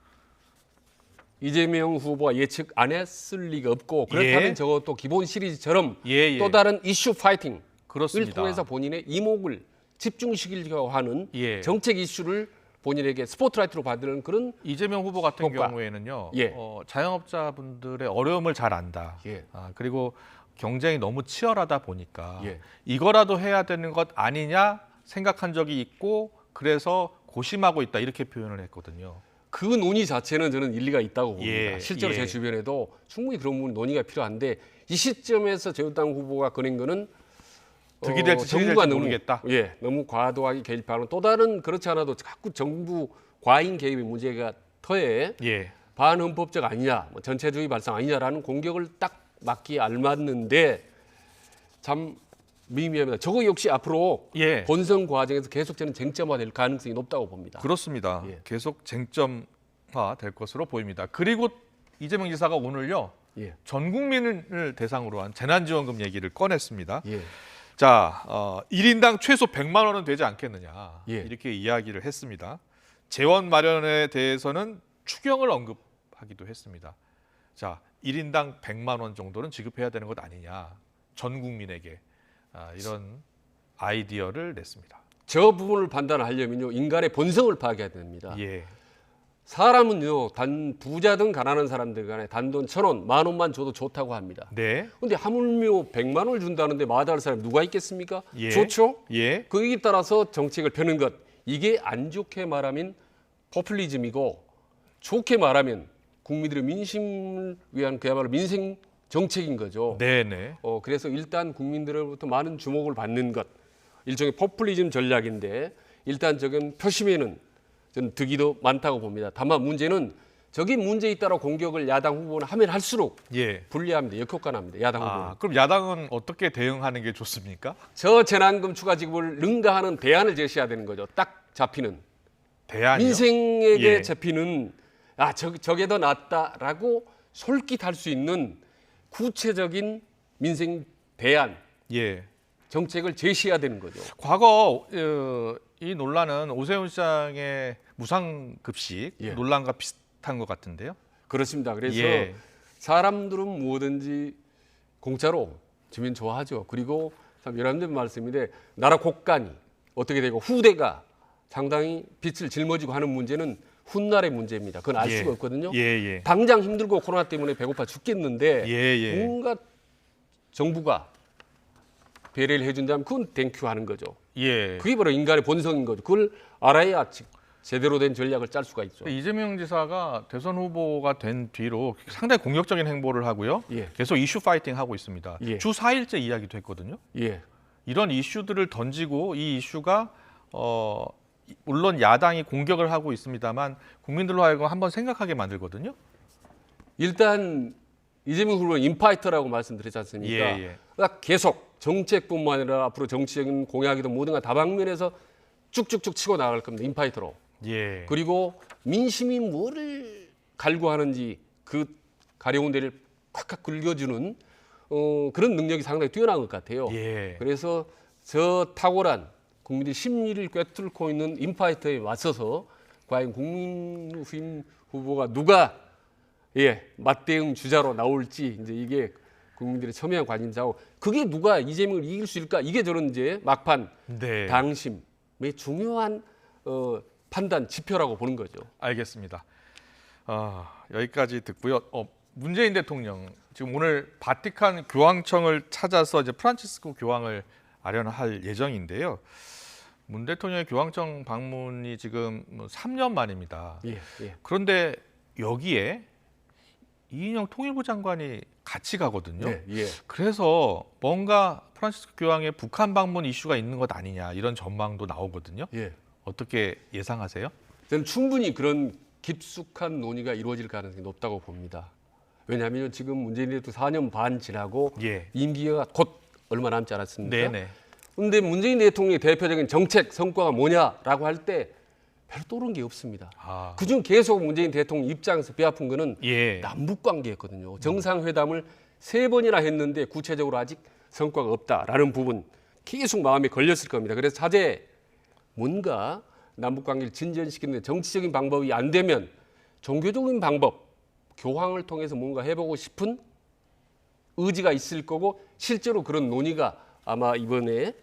이재명 후보가 예측 안 했을 리가 없고 그렇다면 저것도 기본 시리즈처럼 또 다른 이슈 파이팅을 통해서 본인의 이목을 집중시키려고 하는 정책 이슈를 본인에게 스포트라이트로 받는 그런 이재명 후보 같은 효과. 경우에는요. 예. 자영업자분들의 어려움을 잘 안다. 예. 그리고 경쟁이 너무 치열하다 보니까 예. 이거라도 해야 되는 것 아니냐 생각한 적이 있고 그래서 고심하고 있다 이렇게 표현을 했거든요. 그 논의 자체는 저는 일리가 있다고 봅니다. 예, 실제로 예. 제 주변에도 충분히 그런 부분 논의가 필요한데 이 시점에서 자유당 후보가 꺼낸 거는 득이 될지 실이 정부가 될지 너무, 모르겠다. 예, 너무 과도하게 개입하는 또 다른 그렇지 않아도 자꾸 정부 과잉 개입의 문제가 터에 예. 반헌법적 아니냐, 뭐 전체주의 발상 아니냐라는 공격을 딱 맞기에 알맞는데 참 미미합니다. 저거 역시 앞으로 예. 본선 과정에서 계속 저는 쟁점화될 가능성이 높다고 봅니다. 그렇습니다. 예. 계속 쟁점화 될 것으로 보입니다. 그리고 이재명 지사가 오늘요. 예. 전 국민을 대상으로 한 재난지원금 얘기를 꺼냈습니다. 예. 자, 1인당 최소 100만 원은 되지 않겠느냐 예. 이렇게 이야기를 했습니다. 재원 마련에 대해서는 추경을 언급하기도 했습니다. 자, 1인당 100만 원 정도는 지급해야 되는 것 아니냐 전 국민에게 이런 아이디어를 냈습니다. 저 부분을 판단하려면요 인간의 본성을 파악해야 됩니다. 예. 사람은요 단 부자든 가난한 사람들 간에 단돈 1,000원, 10,000원만 줘도 좋다고 합니다. 네. 근데 하물며 100만 원을 준다는데 마다할 사람이 누가 있겠습니까? 예. 좋죠? 예. 거기에 따라서 정책을 펴는 것 이게 안 좋게 말하면 포퓰리즘이고 좋게 말하면 국민들의 민심을 위한 그야말로 민생 정책인 거죠. 네네. 그래서 일단 국민들로부터 많은 주목을 받는 것 일종의 포퓰리즘 전략인데 일단 적은 표심에는 저는 득이 더 많다고 봅니다. 다만 문제는 저게 문제 있다고 공격을 야당 후보는 하면 할수록 예. 불리합니다. 역효과 납니다. 야당 후보는. 그럼 야당은 어떻게 대응하는 게 좋습니까? 저 재난금 추가 지급을 능가하는 대안을 제시해야 되는 거죠. 딱 잡히는. 대안이요? 민생에게 예. 잡히는 저게 더 낫다라고 솔깃할 수 있는 구체적인 민생 대안 예. 정책을 제시해야 되는 거죠. 과거 이 논란은 오세훈 시장의 무상급식 예. 논란과 비슷한 것 같은데요. 그렇습니다. 그래서 예. 사람들은 뭐든지 공짜로 주면 좋아하죠. 그리고 참 여러분들 말씀인데 나라 곳간이 어떻게 되고 후대가 상당히 빛을 짊어지고 하는 문제는 훗날의 문제입니다. 그건 알 예. 수가 없거든요. 예. 당장 힘들고 코로나 때문에 배고파 죽겠는데 예. 뭔가 정부가 배려를 해준다면 그건 땡큐하는 거죠. 예. 그게 바로 인간의 본성인 거죠. 그걸 알아야 제대로 된 전략을 짤 수가 있죠. 이재명 지사가 대선 후보가 된 뒤로 상당히 공격적인 행보를 하고요. 예. 계속 이슈 파이팅 하고 있습니다. 예. 주 4일째 이야기도 했거든요. 예. 이런 이슈들을 던지고 이 이슈가 물론 야당이 공격을 하고 있습니다만 국민들로 하여금 한번 생각하게 만들거든요. 일단 이재명 후보는 인파이터라고 말씀드렸지 않습니까? 예. 그러니까 계속 정책뿐만 아니라 앞으로 정치적인 공약이든 모든 다방면에서 쭉쭉쭉 치고 나갈 겁니다. 인파이터로. 예. 그리고 민심이 뭐를 갈구하는지 그 가려운 데를 콱콱 긁어주는 그런 능력이 상당히 뛰어난 것 같아요. 예. 그래서 저 탁월한 국민의 심리를 꿰뚫고 있는 인파이터에 맞서서 과연 국민의힘 후보가 누가 맞대응 주자로 나올지 이제 이게 국민들의 첨예한 관심사고 그게 누가 이재명을 이길 수 있을까 이게 저는 이제 막판 네. 당심의 중요한 판단 지표라고 보는 거죠. 알겠습니다. 여기까지 듣고요. 문재인 대통령 지금 오늘 바티칸 교황청을 찾아서 이제 프란치스코 교황을 아련할 예정인데요. 문 대통령의 교황청 방문이 지금 3년 만입니다. 예. 그런데 여기에 이인영 통일부 장관이 같이 가거든요. 예. 그래서 뭔가 프란치스코 교황의 북한 방문 이슈가 있는 것 아니냐 이런 전망도 나오거든요. 예. 어떻게 예상하세요? 저는 충분히 그런 깊숙한 논의가 이루어질 가능성이 높다고 봅니다. 왜냐하면 지금 문재인 대통령 4년 반 지나고 임기가 곧 얼마 남지 않았습니까? 네네. 그런데 문재인 대통령의 대표적인 정책 성과가 뭐냐라고 할 때 별로 떠오른 게 없습니다. 그중 계속 문재인 대통령 입장에서 배 아픈 거는 남북 관계였거든요. 정상회담을 3번이나 했는데 구체적으로 아직 성과가 없다라는 부분 계속 마음에 걸렸을 겁니다. 그래서 차제 뭔가 남북 관계를 진전시키는데 정치적인 방법이 안 되면 종교적인 방법, 교황을 통해서 뭔가 해보고 싶은 의지가 있을 거고 실제로 그런 논의가 아마 이번에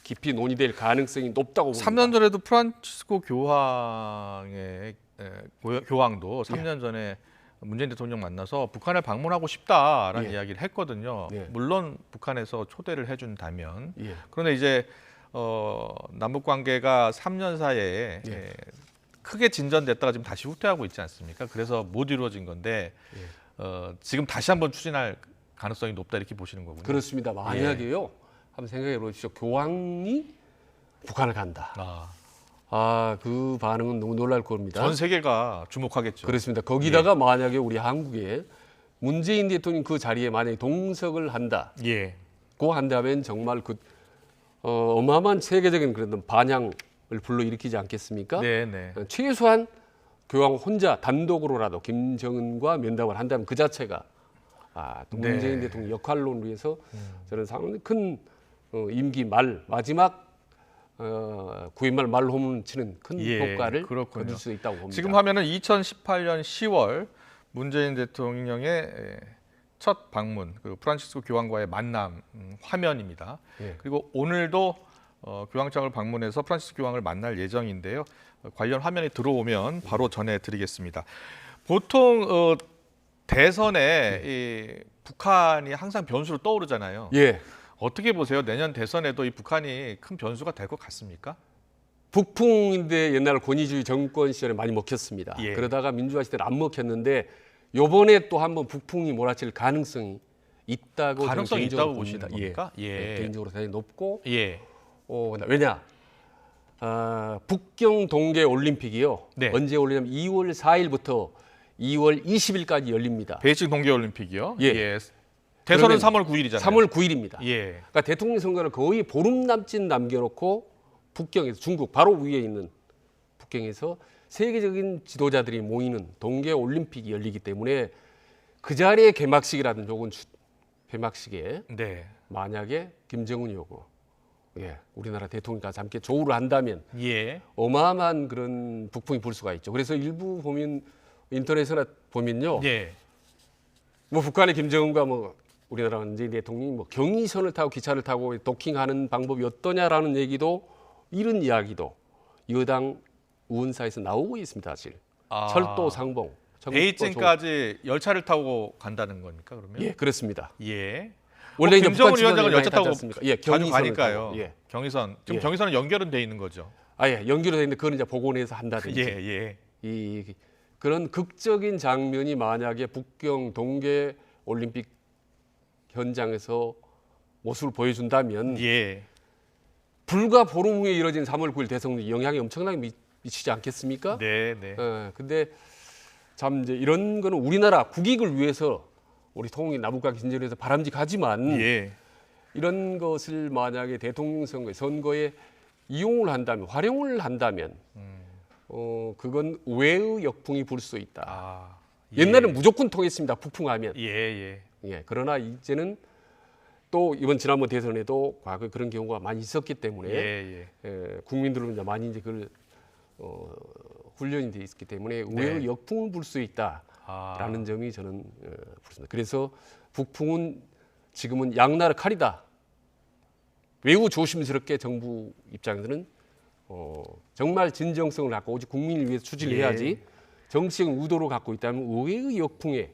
깊이 논의될 가능성이 높다고 봅니다. 3년 전에도 프란치스코 교황도 3년 전에 문재인 대통령 만나서 북한을 방문하고 싶다라는 이야기를 했거든요. 물론 북한에서 초대를 해준다면. 그런데 이제 남북 관계가 3년 사이에 크게 진전됐다가 지금 다시 후퇴하고 있지 않습니까? 그래서 못 이루어진 건데 지금 다시 한번 추진할 가능성이 높다 이렇게 보시는 거군요. 그렇습니다. 만약에요. 한번 생각해 보십시오. 교황이 북한을 간다. 그 반응은 너무 놀랄 겁니다. 전 세계가 주목하겠죠. 그렇습니다. 거기다가 만약에 우리 한국에 문재인 대통령 그 자리에 만약에 동석을 한다. 고 한다면 정말 그 어마어마한 세계적인 그런 반향을 불러일으키지 않겠습니까? 최소한 교황 혼자 단독으로라도 김정은과 면담을 한다면 그 자체가 또 문재인 대통령 역할론을 위해서 저는 상당히 큰 임기 말 마지막 9회 말 말홈을 치는 큰 효과를 거둘 수 있다고 봅니다. 지금 화면은 2018년 10월 문재인 대통령의 첫 방문, 그 프란치스코 교황과의 만남 화면입니다. 그리고 오늘도 교황청을 방문해서 프란치스코 교황을 만날 예정인데요. 관련 화면이 들어오면 바로 전해드리겠습니다. 보통 대선에 이 북한이 항상 변수로 떠오르잖아요. 어떻게 보세요? 내년 대선에도 이 북한이 큰 변수가 될 것 같습니까? 북풍인데 옛날 권위주의 정권 시절에 많이 먹혔습니다. 그러다가 민주화 시대는 안 먹혔는데 요번에 또 한번 북풍이 몰아칠 가능성이 있다고 가능성이 있다고 봅니다. 보시는 겁니까? 개인적으로 대단히 높고 왜냐? 북경 동계 올림픽이요. 언제 열리냐면 2월 4일부터 2월 20일까지 열립니다. 베이징 동계 올림픽이요? 대선은 3월 9일이잖아요. 3월 9일입니다. 그러니까 대통령 선거를 거의 보름 남짓 남겨놓고 북경에서 중국 바로 위에 있는 북경에서 세계적인 지도자들이 모이는 동계 올림픽이 열리기 때문에 그 자리에 개막식이라든지 혹은 개막식에 만약에 김정은이 오고 우리나라 대통령과 함께 조우를 한다면 어마어마한 그런 북풍이 불 수가 있죠. 그래서 일부 보면 인터넷에나 보면요, 뭐 북한의 김정은과 뭐 우리나라 문재인 대통령이 뭐 경의선을 타고 기차를 타고 도킹하는 방법이 어떠냐라는 얘기도 이런 이야기도 여당 의원사에서 나오고 있습니다. 사실 철도 상봉, 베이징까지 열차를 타고 간다는 겁니까? 그러면? 그렇습니다. 원래 이제 김정은 위원장은 열차 타고 자주 가니까요. 경의선 지금 경의선은 연결은 돼 있는 거죠. 연결이 돼 있는데 그건 이제 복원해서 한다든지 그런 극적인 장면이 만약에 북경 동계 올림픽 현장에서 모습을 보여준다면 불과 보름 후에 이뤄진 3월 9일 대선 영향이 엄청나게 미치지 않겠습니까? 근데 참 이제 이런 거는 우리나라 국익을 위해서 우리 통일 남북과 긴장에서 바람직하지만 이런 것을 만약에 대통령 선거에 이용을 한다면 활용을 한다면 그건 외의 역풍이 불 수 있다. 옛날에는 무조건 통했습니다. 북풍하면. 그러나 이제는 또 이번 지난번 대선에도 과거에 그런 경우가 많이 있었기 때문에 국민들은 이제 많이 이제 그걸 훈련이 돼 있기 때문에 외의 역풍을 불 수 있다라는 점이 저는 그렇습니다. 그래서 북풍은 지금은 양날의 칼이다. 매우 조심스럽게 정부 입장에서는 정말 진정성을 갖고 오직 국민을 위해서 추진해야지 정치적 의도로 갖고 있다면 의외의 역풍에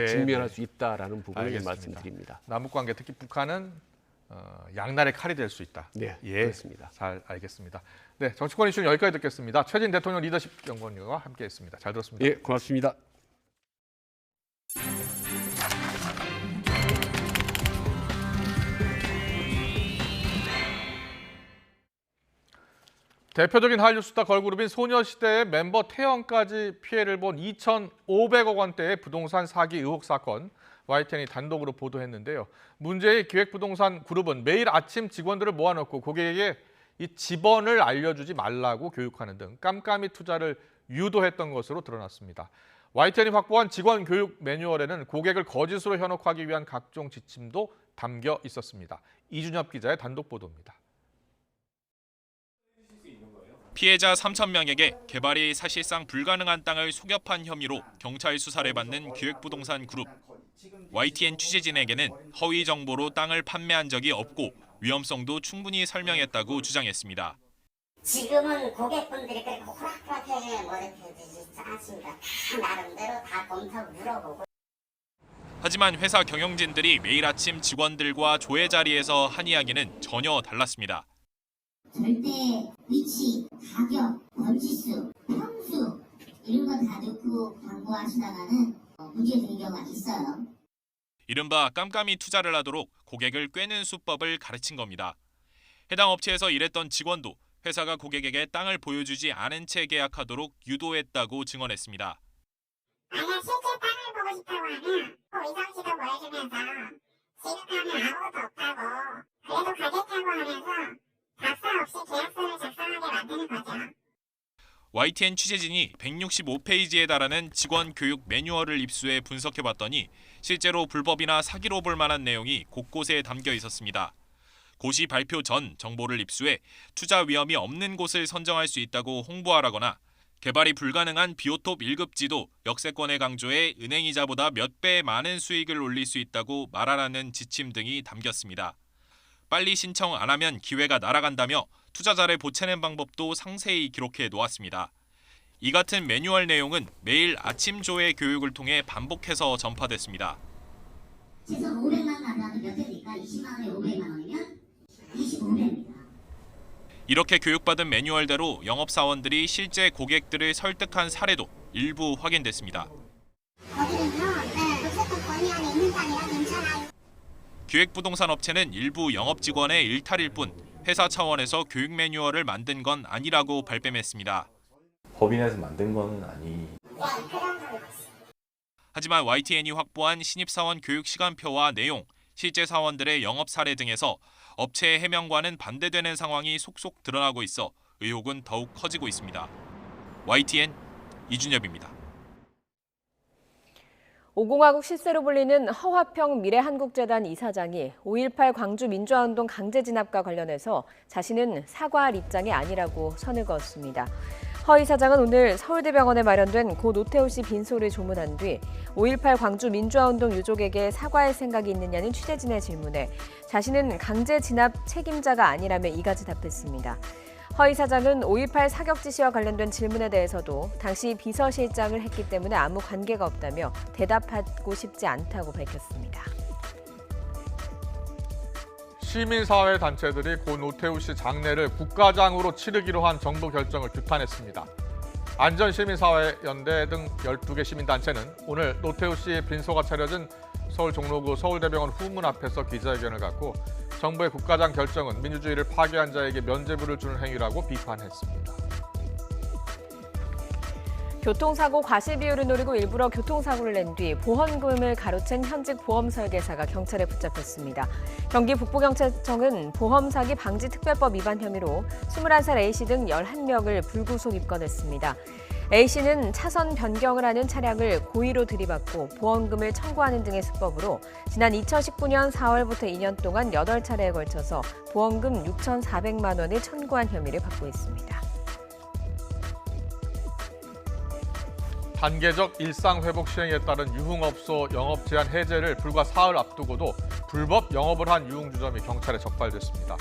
직면할 수 있다라는 부분을 말씀드립니다. 남북관계 특히 북한은 양날의 칼이 될 수 있다. 그렇습니다. 잘 알겠습니다. 정치권 이슈는 여기까지 듣겠습니다. 최진 대통령 리더십 연구원과 함께했습니다. 잘 들었습니다. 고맙습니다. 대표적인 한류 스타 걸그룹인 소녀시대의 멤버 태연까지 피해를 본 2,500억 원대의 부동산 사기 의혹 사건, YTN이 단독으로 보도했는데요. 문제의 기획부동산 그룹은 매일 아침 직원들을 모아놓고 고객에게 이 집원을 알려주지 말라고 교육하는 등 깜깜이 투자를 유도했던 것으로 드러났습니다. YTN이 확보한 직원 교육 매뉴얼에는 고객을 거짓으로 현혹하기 위한 각종 지침도 담겨 있었습니다. 이준엽 기자의 단독 보도입니다. 피해자 3,000명에게 개발이 사실상 불가능한 땅을 속여판 혐의로 경찰 수사를 받는 기획부동산 그룹. YTN 취재진에게는 허위 정보로 땅을 판매한 적이 없고 위험성도 충분히 설명했다고 주장했습니다. 지금은 고객분들이 그렇게 호락호락하게 뭐 이렇게 하십니다. 다 나름대로 다 검토하고 물어보고. 하지만 회사 경영진들이 매일 아침 직원들과 조회 자리에서 한 이야기는 전혀 달랐습니다. 절대 위치, 가격, 번지수, 평수 이런 거 다 넣고 광고하시다가는 문제 되는 경우가 있어요. 이른바 깜깜이 투자를 하도록 고객을 꿰는 수법을 가르친 겁니다. 해당 업체에서 일했던 직원도 회사가 고객에게 땅을 보여주지 않은 채 계약하도록 유도했다고 증언했습니다. 만약 실제 땅을 보고 싶다고 하면 위성지도 보여주면서 지금 가면 아무것도 없다고 그래도 가겠다고 하면서 답사 없이 계약서를 작성하게 만드는 거죠. YTN 취재진이 165페이지에 달하는 직원 교육 매뉴얼을 입수해 분석해봤더니 실제로 불법이나 사기로 볼 만한 내용이 곳곳에 담겨 있었습니다. 고시 발표 전 정보를 입수해 투자 위험이 없는 곳을 선정할 수 있다고 홍보하라거나 개발이 불가능한 비오톱 1급지도 역세권에 강조해 은행이자보다 몇 배 많은 수익을 올릴 수 있다고 말하라는 지침 등이 담겼습니다. 빨리 신청 안 하면 기회가 날아간다며 투자자를 보채는 방법도 상세히 기록해 놓았습니다. 이 같은 매뉴얼 내용은 매일 아침 조회 교육을 통해 반복해서 전파됐습니다. 최소 500만 원 가져와도 몇 대니까 20만 원에 500만 원이면 25배입니다. 이렇게 교육받은 매뉴얼대로 영업사원들이 실제 고객들을 설득한 사례도 일부 확인됐습니다. 무조건 권위 안에 있는 땅이라 괜찮아요. 기획부동산 업체는 일부 영업직원의 일탈일 뿐 회사 차원에서 교육 매뉴얼을 만든 건 아니라고 발뺌했습니다. 법인에서 만든 거는 아니. 하지만 YTN이 확보한 신입사원 교육 시간표와 내용, 실제 사원들의 영업 사례 등에서 업체의 해명과는 반대되는 상황이 속속 드러나고 있어 의혹은 더욱 커지고 있습니다. YTN 이준엽입니다. 오공화국 실세로 불리는 허화평 미래한국재단 이사장이 5.18 광주 민주화운동 강제 진압과 관련해서 자신은 사과할 입장이 아니라고 선을 그었습니다. 허 이사장은 오늘 서울대병원에 마련된 고 노태우 씨 빈소를 조문한 뒤 5.18 광주 민주화운동 유족에게 사과할 생각이 있느냐는 취재진의 질문에 자신은 강제 진압 책임자가 아니라며 이같이 답했습니다. 허 이사장은 5.18 사격 지시와 관련된 질문에 대해서도 당시 비서실장을 했기 때문에 아무 관계가 없다며 대답하고 싶지 않다고 밝혔습니다. 시민사회 단체들이 고 노태우 씨 장례를 국가장으로 치르기로 한 정부 결정을 규탄했습니다. 안전시민사회연대 등 12개 시민단체는 오늘 노태우 씨의 빈소가 차려진 서울 종로구 서울대병원 후문 앞에서 기자회견을 갖고 정부의 국가장 결정은 민주주의를 파괴한 자에게 면죄부를 주는 행위라고 비판했습니다. 교통사고 과실비율을 노리고 일부러 교통사고를 낸 뒤 보험금을 가로챈 현직 보험 설계사가 경찰에 붙잡혔습니다. 경기 북부경찰청은 보험사기 방지특별법 위반 혐의로 21살 A씨 등 11명을 불구속 입건했습니다. A씨는 차선 변경을 하는 차량을 고의로 들이받고 보험금을 청구하는 등의 수법으로 지난 2019년 4월부터 2년 동안 8차례에 걸쳐서 보험금 6,400만 원을 청구한 혐의를 받고 있습니다. 단계적 일상회복 시행에 따른 유흥업소 영업 제한 해제를 불과 사흘 앞두고도 불법 영업을 한 유흥주점이 경찰에 적발됐습니다.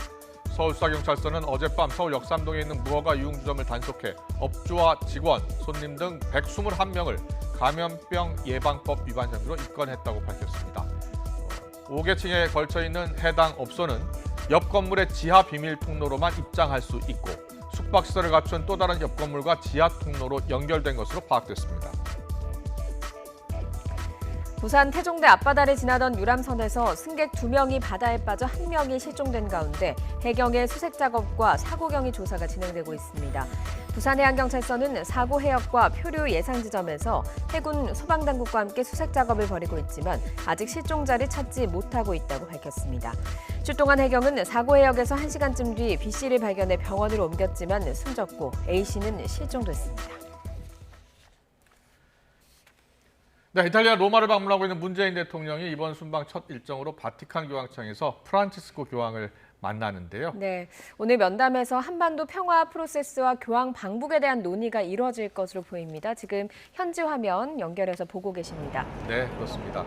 서울수사경찰서는 어젯밤 서울 역삼동에 있는 무허가 유흥주점을 단속해 업주와 직원, 손님 등 121명을 감염병 예방법 위반 혐의로 입건했다고 밝혔습니다. 5개층에 걸쳐 있는 해당 업소는 옆 건물의 지하 비밀 통로로만 입장할 수 있고 숙박시설을 갖춘 또 다른 옆 건물과 지하 통로로 연결된 것으로 파악됐습니다. 부산 태종대 앞바다를 지나던 유람선에서 승객 2명이 바다에 빠져 1명이 실종된 가운데 해경의 수색 작업과 사고 경위 조사가 진행되고 있습니다. 부산해양경찰서는 사고 해역과 표류 예상 지점에서 해군 소방당국과 함께 수색 작업을 벌이고 있지만 아직 실종자를 찾지 못하고 있다고 밝혔습니다. 출동한 해경은 사고 해역에서 1시간쯤 뒤 B씨를 발견해 병원으로 옮겼지만 숨졌고 A씨는 실종됐습니다. 네, 이탈리아 로마를 방문하고 있는 문재인 대통령이 이번 순방 첫 일정으로 바티칸 교황청에서 프란치스코 교황을 만나는데요. 네, 오늘 면담에서 한반도 평화 프로세스와 교황 방북에 대한 논의가 이루어질 것으로 보입니다. 지금 현지 화면 연결해서 보고 계십니다. 네, 그렇습니다.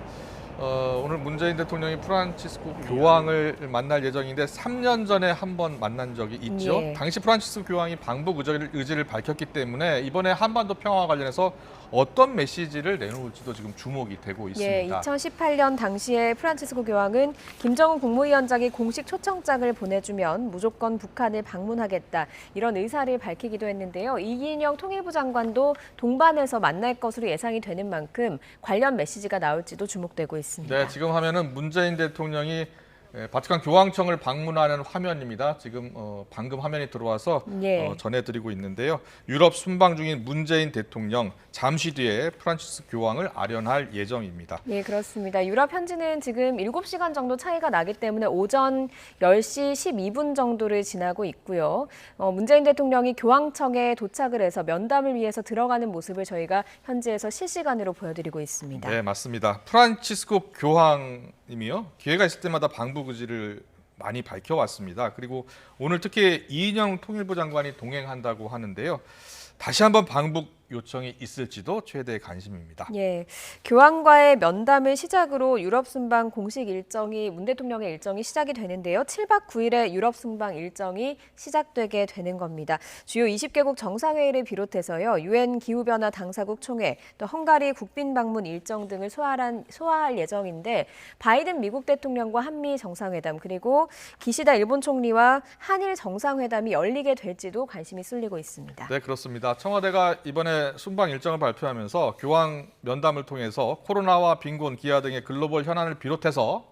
오늘 문재인 대통령이 프란치스코 교황을 만날 예정인데 3년 전에 한 번 만난 적이 있죠. 예. 당시 프란치스코 교황이 방북 의지를 밝혔기 때문에 이번에 한반도 평화와 관련해서 어떤 메시지를 내놓을지도 지금 주목이 되고 있습니다. 2018년 당시에 프란치스코 교황은 김정은 국무위원장이 공식 초청장을 보내주면 무조건 북한을 방문하겠다 이런 의사를 밝히기도 했는데요. 이인영 통일부 장관도 동반해서 만날 것으로 예상이 되는 만큼 관련 메시지가 나올지도 주목되고 있습니다. 네, 지금 화면은 문재인 대통령이 바티칸 교황청을 방문하는 화면입니다. 지금 방금 화면이 들어와서 전해드리고 있는데요. 유럽 순방 중인 문재인 대통령 잠시 뒤에 프란치스코 교황을 아련할 예정입니다. 네, 그렇습니다. 유럽 현지는 지금 7시간 정도 차이가 나기 때문에 오전 10시 12분 정도를 지나고 있고요. 문재인 대통령이 교황청에 도착을 해서 면담을 위해서 들어가는 모습을 저희가 현지에서 실시간으로 보여드리고 있습니다. 네, 맞습니다. 프란치스코 교황님이요. 기회가 있을 때마다 방북 의지를 많이 밝혀왔습니다. 그리고 오늘 특히 이인영 통일부 장관이 동행한다고 하는데요. 다시 한번 방북 요청이 있을지도 최대의 관심입니다. 예, 교황과의 면담을 시작으로 유럽 순방 공식 일정이 문 대통령의 일정이 시작이 되는데요. 7박 9일의 유럽 순방 일정이 시작되게 되는 겁니다. 주요 20개국 정상회의를 비롯해서요. UN 기후변화 당사국 총회, 또 헝가리 국빈 방문 일정 등을 소화할 예정인데 바이든 미국 대통령과 한미 정상회담 그리고 기시다 일본 총리와 한일 정상회담이 열리게 될지도 관심이 쏠리고 있습니다. 네, 그렇습니다. 청와대가 이번에 순방 일정을 발표하면서 교황 면담을 통해서 코로나와 빈곤, 기아 등의 글로벌 현안을 비롯해서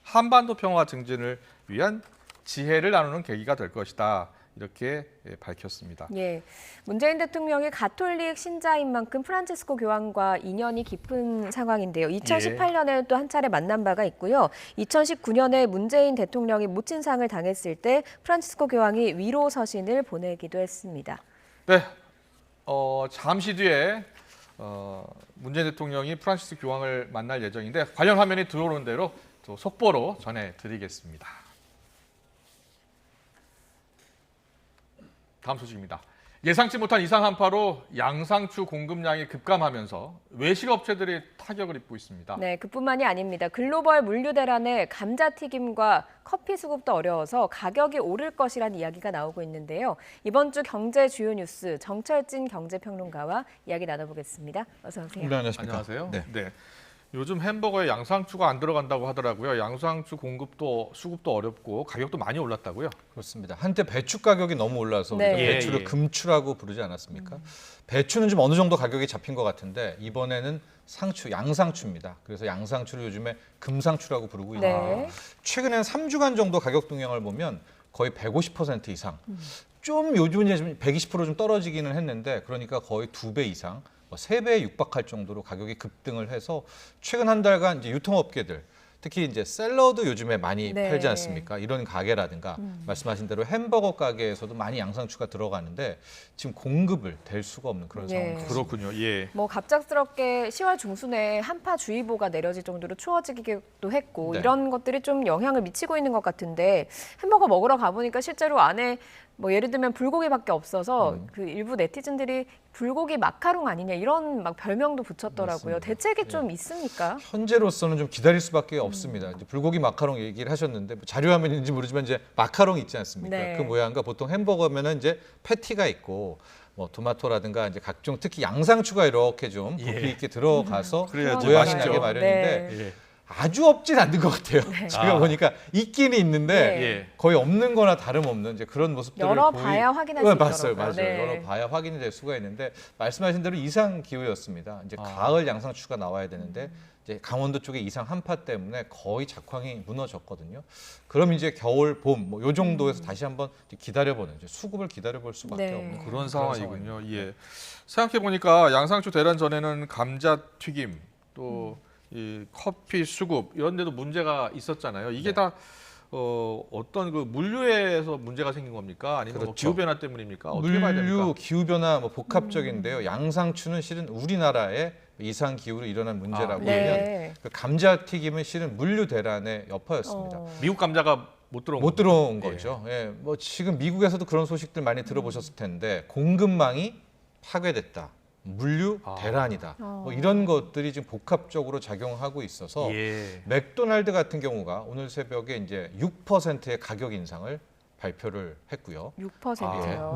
한반도 평화 증진을 위한 지혜를 나누는 계기가 될 것이다. 이렇게 밝혔습니다. 예, 문재인 대통령이 가톨릭 신자인 만큼 프란치스코 교황과 인연이 깊은 상황인데요. 2018년에 또 한 차례 만난 바가 있고요. 2019년에 문재인 대통령이 모친상을 당했을 때 프란치스코 교황이 위로 서신을 보내기도 했습니다. 네, 잠시 뒤에 문재인 대통령이 프란치스코 교황을 만날 예정인데 관련 화면이 들어오는 대로 또 속보로 전해드리겠습니다. 다음 소식입니다. 예상치 못한 이상 한파로 양상추 공급량이 급감하면서 외식 업체들이 타격을 입고 있습니다. 네, 그뿐만이 아닙니다. 글로벌 물류 대란에 감자튀김과 커피 수급도 어려워서 가격이 오를 것이란 이야기가 나오고 있는데요. 이번 주 경제 주요 뉴스 정철진 경제평론가와 이야기 나눠보겠습니다. 어서 오세요. 네, 안녕하십니까. 안녕하세요. 네. 요즘 햄버거에 양상추가 안 들어간다고 하더라고요. 양상추 공급도 수급도 어렵고 가격도 많이 올랐다고요? 그렇습니다. 한때 배추 가격이 너무 올라서 네. 우리가 배추를 금추라고 부르지 않았습니까? 배추는 좀 어느 정도 가격이 잡힌 것 같은데 이번에는 상추, 양상추입니다. 그래서 양상추를 요즘에 금상추라고 부르고 있는데 네. 최근엔 3주간 정도 가격 동향을 보면 거의 150% 이상. 좀 요즘은 이제 좀 120% 좀 떨어지기는 했는데 그러니까 거의 2배 이상. 3배에 육박할 정도로 가격이 급등을 해서 최근 한 달간 이제 유통업계들 특히 이제 샐러드 요즘에 많이 팔지 않습니까? 이런 가게라든가 말씀하신 대로 햄버거 가게에서도 많이 양상추가 들어가는데 지금 공급을 될 수가 없는 그런 상황입니다. 그렇군요. 예. 뭐 갑작스럽게 10월 중순에 한파주의보가 내려질 정도로 추워지기도 했고 네. 이런 것들이 좀 영향을 미치고 있는 것 같은데 햄버거 먹으러 가보니까 실제로 안에 뭐 예를 들면 불고기밖에 없어서 그 일부 네티즌들이 불고기 마카롱 아니냐 이런 막 별명도 붙였더라고요. 맞습니다. 대책이 좀 있습니까? 현재로서는 좀 기다릴 수밖에 없습니다. 이제 불고기 마카롱 얘기를 하셨는데 뭐 자료화면인지 모르지만 이제 마카롱 있지 않습니까? 네. 그 모양과 보통 햄버거면은 이제 패티가 있고 뭐 토마토라든가 이제 각종 특히 양상추가 이렇게 좀 부피 있게 들어가서 그래야지 모양이 맛있죠. 나게 마련인데 네. 아주 없진 않는 것 같아요. 제가 보니까 있기는 있는데 네. 거의 없는 거나 다름없는 이제 그런 모습들을 열어봐야 확인할 수 있더라고요. 맞아요. 네. 열어봐야 확인이 될 수가 있는데 말씀하신 대로 이상 기후였습니다. 이제 가을 양상추가 나와야 되는데 이제 강원도 쪽에 이상 한파 때문에 거의 작황이 무너졌거든요. 그럼 이제 겨울, 봄 뭐 요 정도에서 다시 한번 기다려보는 이제 수급을 기다려볼 수밖에 없는 그런 상황이군요. 예. 생각해 보니까 양상추 대란 전에는 감자 튀김 또 이 커피 수급 이런 데도 문제가 있었잖아요. 이게 다 어떤 그 물류에서 문제가 생긴 겁니까? 아니면 뭐 기후 변화 때문입니까? 어떻게 봐야 됩니까? 물류, 기후 변화 뭐 복합적인데요. 양상추는 실은 우리나라의 이상 기후로 일어난 문제라고 하면 그 감자튀김은 실은 물류 대란의 여파였습니다. 미국 감자가 못 들어온 거죠. 예. 뭐 지금 미국에서도 그런 소식들 많이 들어보셨을 텐데 공급망이 파괴됐다. 물류 대란이다. 뭐 이런 것들이 지금 복합적으로 작용하고 있어서 맥도날드 같은 경우가 오늘 새벽에 이제 6%의 가격 인상을 발표를 했고요. 6%요.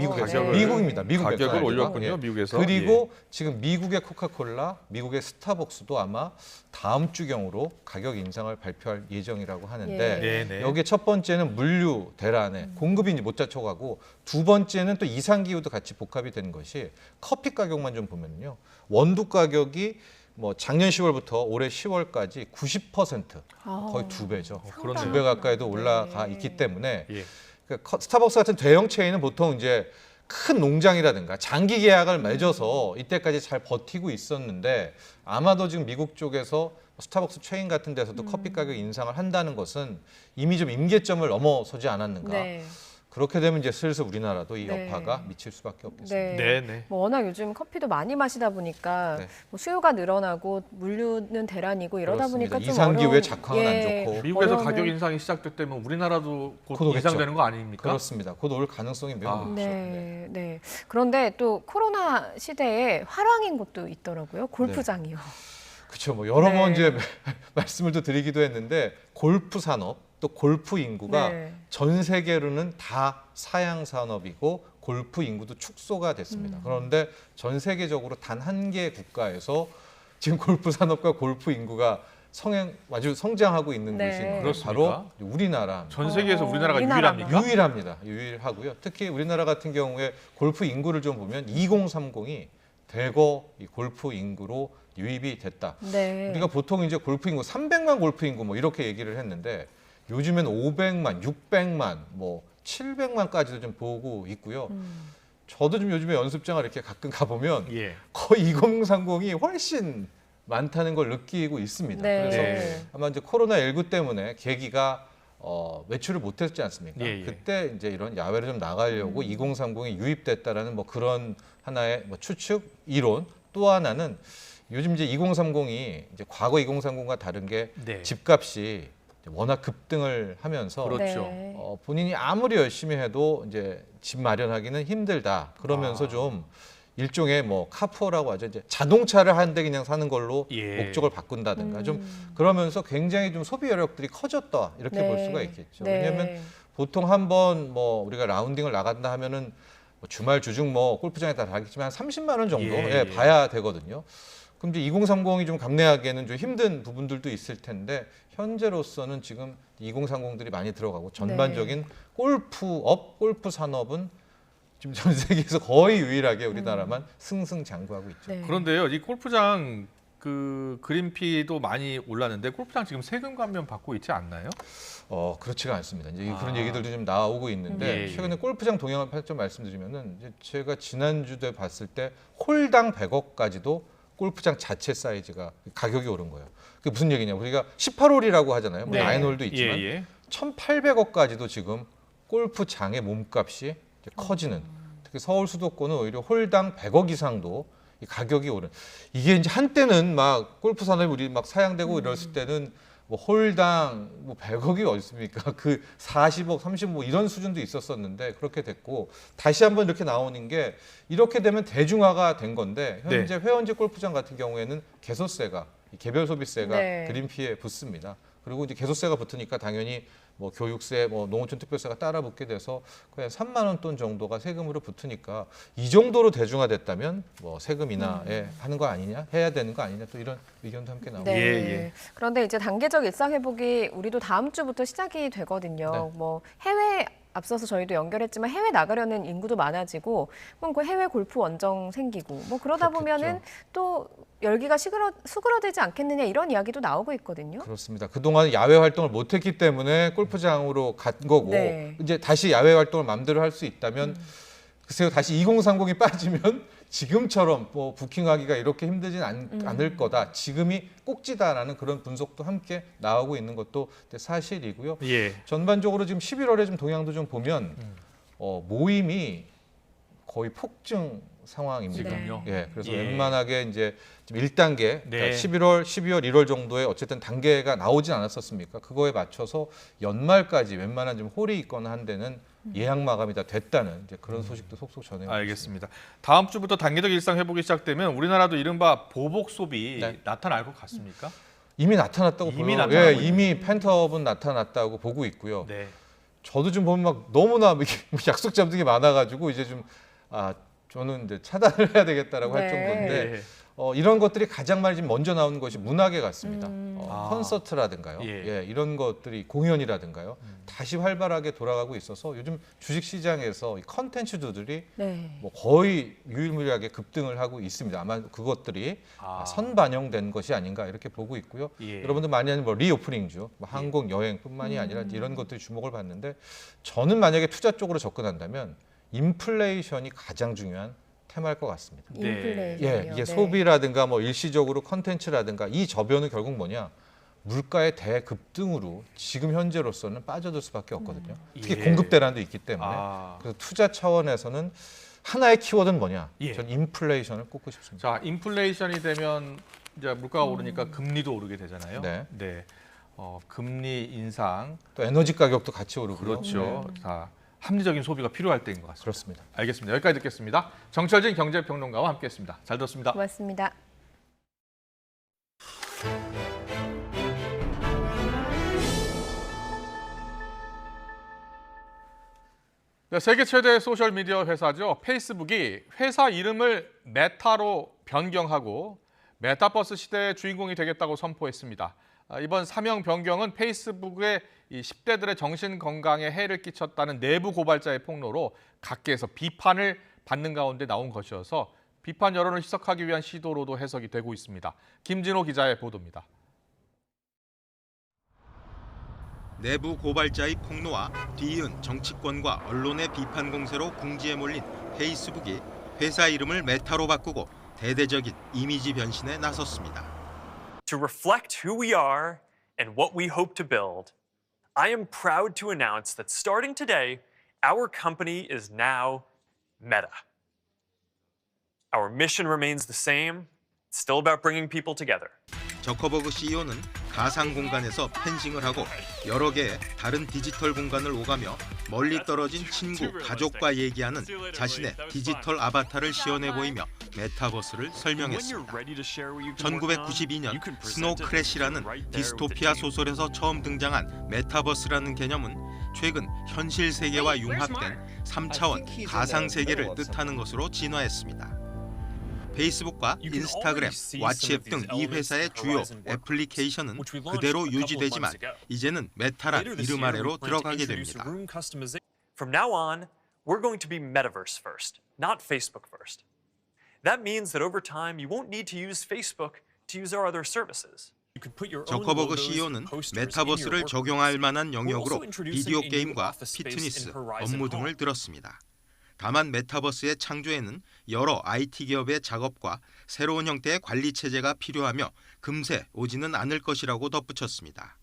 미국입니다. 미국 가격을 올렸군요. 미국에서. 그리고 지금 미국의 코카콜라, 미국의 스타벅스도 아마 다음 주경으로 가격 인상을 발표할 예정이라고 하는데 여기에 첫 번째는 물류 대란에 공급이 못 잡혀가고 두 번째는 또 이상 기후도 같이 복합이 되는 것이 커피 가격만 좀 보면요. 원두 가격이 뭐 작년 10월부터 올해 10월까지 90% 거의 2배죠. 그런 2배 가까이도 올라가 있기 때문에 스타벅스 같은 대형 체인은 보통 이제 큰 농장이라든가 장기 계약을 맺어서 이때까지 잘 버티고 있었는데 아마도 지금 미국 쪽에서 스타벅스 체인 같은 데서도 커피 가격 인상을 한다는 것은 이미 좀 임계점을 넘어서지 않았는가. 그렇게 되면 이제 슬슬 우리나라도 이 여파가 미칠 수밖에 없겠습니다. 뭐 워낙 요즘 커피도 많이 마시다 보니까 뭐 수요가 늘어나고 물류는 대란이고 이러다 보니까 좀 이상 기후에 작황은 안 좋고 미국에서 가격 인상이 시작됐다면 우리나라도 곧 예상되는 거 아닙니까? 그렇습니다. 곧 올 가능성이 매우 높죠. 그런데 또 코로나 시대에 화랑인 곳도 있더라고요. 골프장이요. 그렇죠. 뭐 여러 번 이제 말씀을 또 드리기도 했는데 골프 산업 또 골프 인구가 전 세계로는 다 사양 산업이고 골프 인구도 축소가 됐습니다. 그런데 전 세계적으로 단 한 개의 국가에서 지금 골프 산업과 골프 인구가 아주 성장하고 있는 곳이 바로 우리나라. 전 세계에서 우리나라가 유일합니까? 유일하고요. 특히 우리나라 같은 경우에 골프 인구를 좀 보면 2030이 대거 이 골프 인구로 유입이 됐다. 우리가 보통 이제 골프 인구 300만 골프 인구 뭐 이렇게 얘기를 했는데 요즘엔 500만, 600만, 뭐 700만까지도 좀 보고 있고요. 저도 좀 요즘에 연습장을 이렇게 가끔 가보면 거의 2030이 훨씬 많다는 걸 느끼고 있습니다. 그래서 아마 이제 코로나19 때문에 계기가 외출을 못했지 않습니까? 그때 이제 이런 야외를 좀 나가려고 2030이 유입됐다라는 뭐 그런 하나의 뭐 추측, 이론. 또 하나는 요즘 이제 2030이 이제 과거 2030과 다른 게 집값이 워낙 급등을 하면서 본인이 아무리 열심히 해도 이제 집 마련하기는 힘들다. 그러면서 좀 일종의 뭐 카푸어라고 하죠. 이제 자동차를 한 대 그냥 사는 걸로 목적을 바꾼다든가 좀 그러면서 굉장히 좀 소비 여력들이 커졌다. 이렇게 볼 수가 있겠죠. 왜냐하면 보통 한번 뭐 우리가 라운딩을 나간다 하면은 뭐 주말 주중 뭐 골프장에 따라 다르겠지만 30만 원 정도 봐야 되거든요. 그럼 이제 2030이 좀 감내하기에는 좀 힘든 부분들도 있을 텐데 현재로서는 지금 2030들이 많이 들어가고 전반적인 골프업, 골프 산업은 지금 전 세계에서 거의 유일하게 우리나라만 승승장구하고 있죠. 그런데요, 이 골프장 그 그린피도 많이 올랐는데 골프장 지금 세금 감면 받고 있지 않나요? 그렇지가 않습니다. 이제 그런 얘기들도 좀 나오고 있는데 최근에 골프장 동향을 좀 말씀드리면은 이제 제가 지난주에 봤을 때 홀당 100억까지도 골프장 자체 사이즈가 가격이 오른 거예요. 그게 무슨 얘기냐? 우리가 18홀이라고 하잖아요. 뭐 9홀도 있지만 1,800억까지도 지금 골프장의 몸값이 이제 커지는. 특히 서울 수도권은 오히려 홀당 100억 이상도 이 가격이 오른. 이게 이제 한때는 막 골프 산업이 우리 막 사양되고 이랬을 때는 뭐 홀당 뭐 100억이 어디 있습니까? 그 40억, 30억 이런 수준도 있었었는데 그렇게 됐고 다시 한번 이렇게 나오는 게 이렇게 되면 대중화가 된 건데 현재 회원제 골프장 같은 경우에는 개소세가 개별 소비세가 그린피에 붙습니다. 그리고 이제 개소세가 붙으니까 당연히 뭐 교육세, 뭐 농어촌 특별세가 따라 붙게 돼서 그냥 3만 원 돈 정도가 세금으로 붙으니까 이 정도로 대중화됐다면 뭐 세금 인하에 하는 거 아니냐, 해야 되는 거 아니냐 또 이런 의견도 함께 나옵니다. 그런데 이제 단계적 일상 회복이 우리도 다음 주부터 시작이 되거든요. 뭐 해외 앞서서 저희도 연결했지만 해외 나가려는 인구도 많아지고 그럼 그 해외 골프 원정 생기고 뭐 그러다 보면은 또 열기가 수그러들지 않겠느냐 이런 이야기도 나오고 있거든요. 그렇습니다. 그동안 야외 활동을 못했기 때문에 골프장으로 간 거고 이제 다시 야외 활동을 마음대로 할 수 있다면 글쎄요 다시 2030이 빠지면 지금처럼 뭐 부킹하기가 이렇게 힘들진 않을 거다. 지금이 꼭지다라는 그런 분석도 함께 나오고 있는 것도 사실이고요. 전반적으로 지금 11월에 좀 동향도 좀 보면 모임이 거의 폭증 상황입니다. 지금요? 예, 그래서 예. 웬만하게 이제 좀 1단계, 네. 그러니까 11월, 12월, 1월 정도에 어쨌든 단계가 나오진 않았었습니까? 그거에 맞춰서 연말까지 웬만한 좀 홀이 있거나 한 데는 예약 마감이 다 됐다는 이제 그런 소식도 속속 전해오고 알겠습니다. 다음 주부터 단계적 일상 회복이 시작되면 우리나라도 이른바 보복 소비 나타날 것 같습니까? 이미 나타났다고 이미 보여요. 나타나고 예, 있는 이미 팬텀은 나타났다고 보고 있고요. 네. 저도 좀 보면 막 너무나 이게 약속 잡는 게 많아가지고 이제 좀 저는 이제 차단을 해야 되겠다라고 할 네. 정도인데 네. 이런 것들이 가장 많이 지금 먼저 나오는 것이 문화계 같습니다. 아. 콘서트라든가요, 예. 이런 것들이 공연이라든가요, 다시 활발하게 돌아가고 있어서 요즘 주식시장에서 이 컨텐츠들이 네. 뭐 거의 유일무이하게 급등을 하고 있습니다. 아마 그것들이 선반영된 것이 아닌가 이렇게 보고 있고요. 예. 여러분들 많이 하는 뭐 리오프닝주, 뭐 항공 여행뿐만이 아니라 이런 것들이 주목을 받는데 저는 만약에 투자 쪽으로 접근한다면 인플레이션이 가장 중요한 테마일 것 같습니다. 인플레이션이요. 예, 이게 네. 소비라든가 뭐 일시적으로 컨텐츠라든가 이 저변은 결국 뭐냐? 물가의 대급등으로 지금 현재로서는 빠져들 수밖에 없거든요. 특히 예. 공급 대란도 있기 때문에. 아. 그래서 투자 차원에서는 하나의 키워드는 뭐냐? 예. 전 인플레이션을 꼽고 싶습니다. 자, 인플레이션이 되면 이제 물가가 오르니까 금리도 오르게 되잖아요. 네. 금리 인상, 또 에너지 가격도 같이 오르고요. 그렇죠. 자, 합리적인 소비가 필요할 때인 것 같습니다. 그렇습니다. 알겠습니다. 여기까지 듣겠습니다. 정철진 경제평론가와 함께했습니다. 잘 들었습니다. 고맙습니다. 네, 세계 최대 소셜 미디어 회사죠. 페이스북이 회사 이름을 메타로 변경하고 메타버스 시대의 주인공이 되겠다고 선포했습니다. 이번 사명 변경은 페이스북의 이 10대들의 정신 건강에 해를 끼쳤다는 내부 고발자의 폭로로 각계에서 비판을 받는 가운데 나온 것이어서 비판 여론을 희석하기 위한 시도로도 해석이 되고 있습니다. 김진호 기자의 보도입니다. 내부 고발자의 폭로와 뒤이은 정치권과 언론의 비판 공세로 궁지에 몰린 페이스북이 회사 이름을 메타로 바꾸고 대대적인 이미지 변신에 나섰습니다. To reflect who we are and what we hope to build, I am proud to announce that starting today, our company is now Meta. Our mission remains the same. It's still about bringing people together. 저커버그 CEO는 가상 공간에서 펜싱을 하고 여러 개의 다른 디지털 공간을 오가며 멀리 떨어진 친구, 가족과 얘기하는 자신의 디지털 아바타를 시연해 보이며 메타버스를 설명했습니다. 1992년 스노우 크래시라는 디스토피아 소설에서 처음 등장한 메타버스라는 개념은 최근 현실 세계와 융합된 3차원 가상 세계를 뜻하는 것으로 진화했습니다. 페이스북과 인스타그램, 왓츠앱 등 이 회사의 주요 애플리케이션은 그대로 유지되지만 이제는 메타란 이름 아래로 들어가게 됩니다. From now on, we're going to be metaverse first, not Facebook first. That means that over time, you won't need to use Facebook to use our other services. 저커버그 CEO는 메타버스를 적용할 만한 영역으로 비디오 게임과 피트니스, 업무 등을 들었습니다. 다만 메타버스의 창조에는 여러 IT 기업의 작업과 새로운 형태의 관리 체제가 필요하며 금세 오지는 않을 것이라고 덧붙였습니다.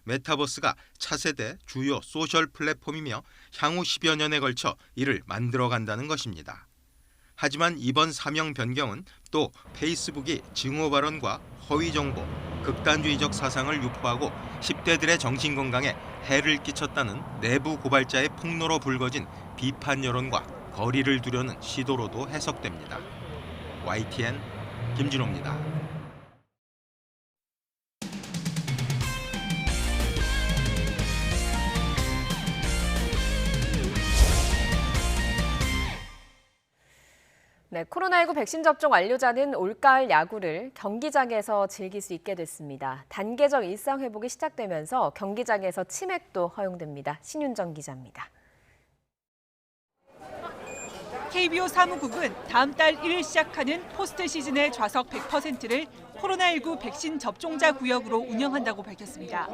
메타버스가 차세대 주요 소셜 플랫폼이며 향후 10여 년에 걸쳐 이를 만들어간다는 것입니다. 하지만 이번 사명 변경은 또 페이스북이 증오 발언과 허위 정보, 극단주의적 사상을 유포하고 10대들의 정신건강에 해를 끼쳤다는 내부 고발자의 폭로로 불거진 비판 여론과 거리를 두려는 시도로도 해석됩니다. YTN 김진호입니다. 네, 코로나19 백신 접종 완료자는 올가을 야구를 경기장에서 즐길 수 있게 됐습니다. 단계적 일상 회복이 시작되면서 경기장에서 치맥도 허용됩니다. 신윤정 기자입니다. KBO 사무국은 다음 달 1일 시작하는 포스트 시즌의 좌석 100%를 코로나19 백신 접종자 구역으로 운영한다고 밝혔습니다.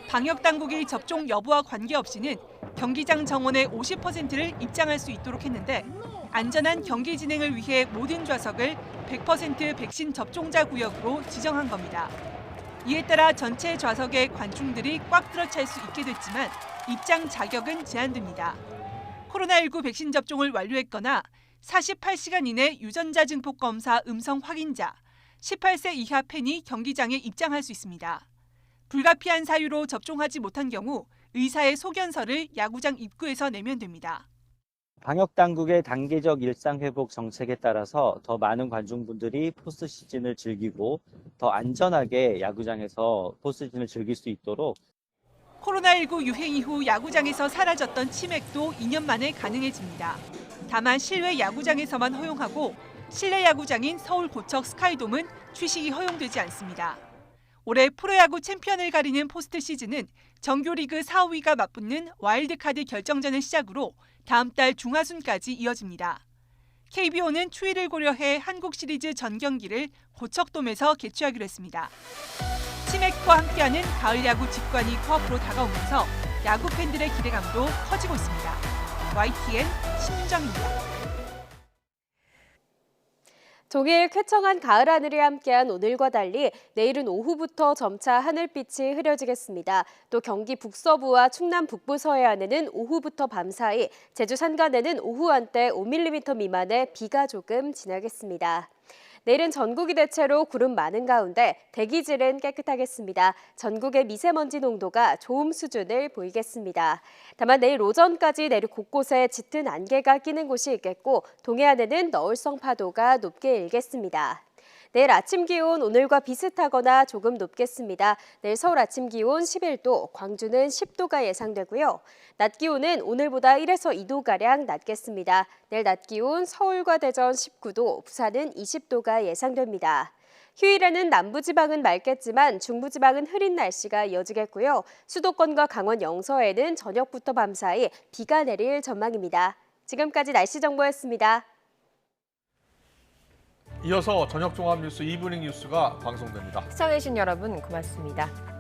방역 당국이 접종 여부와 관계없이는 경기장 정원의 50%를 입장할 수 있도록 했는데 안전한 경기 진행을 위해 모든 좌석을 100% 백신 접종자 구역으로 지정한 겁니다. 이에 따라 전체 좌석에 관중들이 꽉 들어찰 수 있게 됐지만 입장 자격은 제한됩니다. 코로나19 백신 접종을 완료했거나 48시간 이내 유전자 증폭 검사 음성 확인자, 18세 이하 팬이 경기장에 입장할 수 있습니다. 불가피한 사유로 접종하지 못한 경우 의사의 소견서를 야구장 입구에서 내면 됩니다. 방역당국의 단계적 일상회복 정책에 따라서 더 많은 관중분들이 포스트 시즌을 즐기고 더 안전하게 야구장에서 포스트 시즌을 즐길 수 있도록 코로나19 유행 이후 야구장에서 사라졌던 치맥도 2년 만에 가능해집니다. 다만 실외 야구장에서만 허용하고 실내 야구장인 서울 고척 스카이돔은 취식이 허용되지 않습니다. 올해 프로야구 챔피언을 가리는 포스트 시즌은 정규리그 4, 5위가 맞붙는 와일드카드 결정전을 시작으로 다음 달 중하순까지 이어집니다. KBO는 추위를 고려해 한국 시리즈 전 경기를 고척돔에서 개최하기로 했습니다. 치맥과 함께하는 가을 야구 직관이 코앞으로 다가오면서 야구 팬들의 기대감도 커지고 있습니다. YTN 신윤정입니다. 종일 쾌청한 가을 하늘이 함께한 오늘과 달리 내일은 오후부터 점차 하늘빛이 흐려지겠습니다. 또 경기 북서부와 충남 북부 서해안에는 오후부터 밤 사이, 제주 산간에는 오후 한때 5mm 미만의 비가 조금 지나겠습니다. 내일은 전국이 대체로 구름 많은 가운데 대기질은 깨끗하겠습니다. 전국의 미세먼지 농도가 좋음 수준을 보이겠습니다. 다만 내일 오전까지 내륙 곳곳에 짙은 안개가 끼는 곳이 있겠고 동해안에는 너울성 파도가 높게 일겠습니다. 내일 아침 기온 오늘과 비슷하거나 조금 높겠습니다. 내일 서울 아침 기온 11도, 광주는 10도가 예상되고요. 낮 기온은 오늘보다 1에서 2도가량 낮겠습니다. 내일 낮 기온 서울과 대전 19도, 부산은 20도가 예상됩니다. 휴일에는 남부지방은 맑겠지만 중부지방은 흐린 날씨가 이어지겠고요. 수도권과 강원 영서에는 저녁부터 밤 사이 비가 내릴 전망입니다. 지금까지 날씨 정보였습니다. 이어서 저녁 종합 뉴스 이브닝 뉴스가 방송됩니다. 시청해주신 여러분 고맙습니다.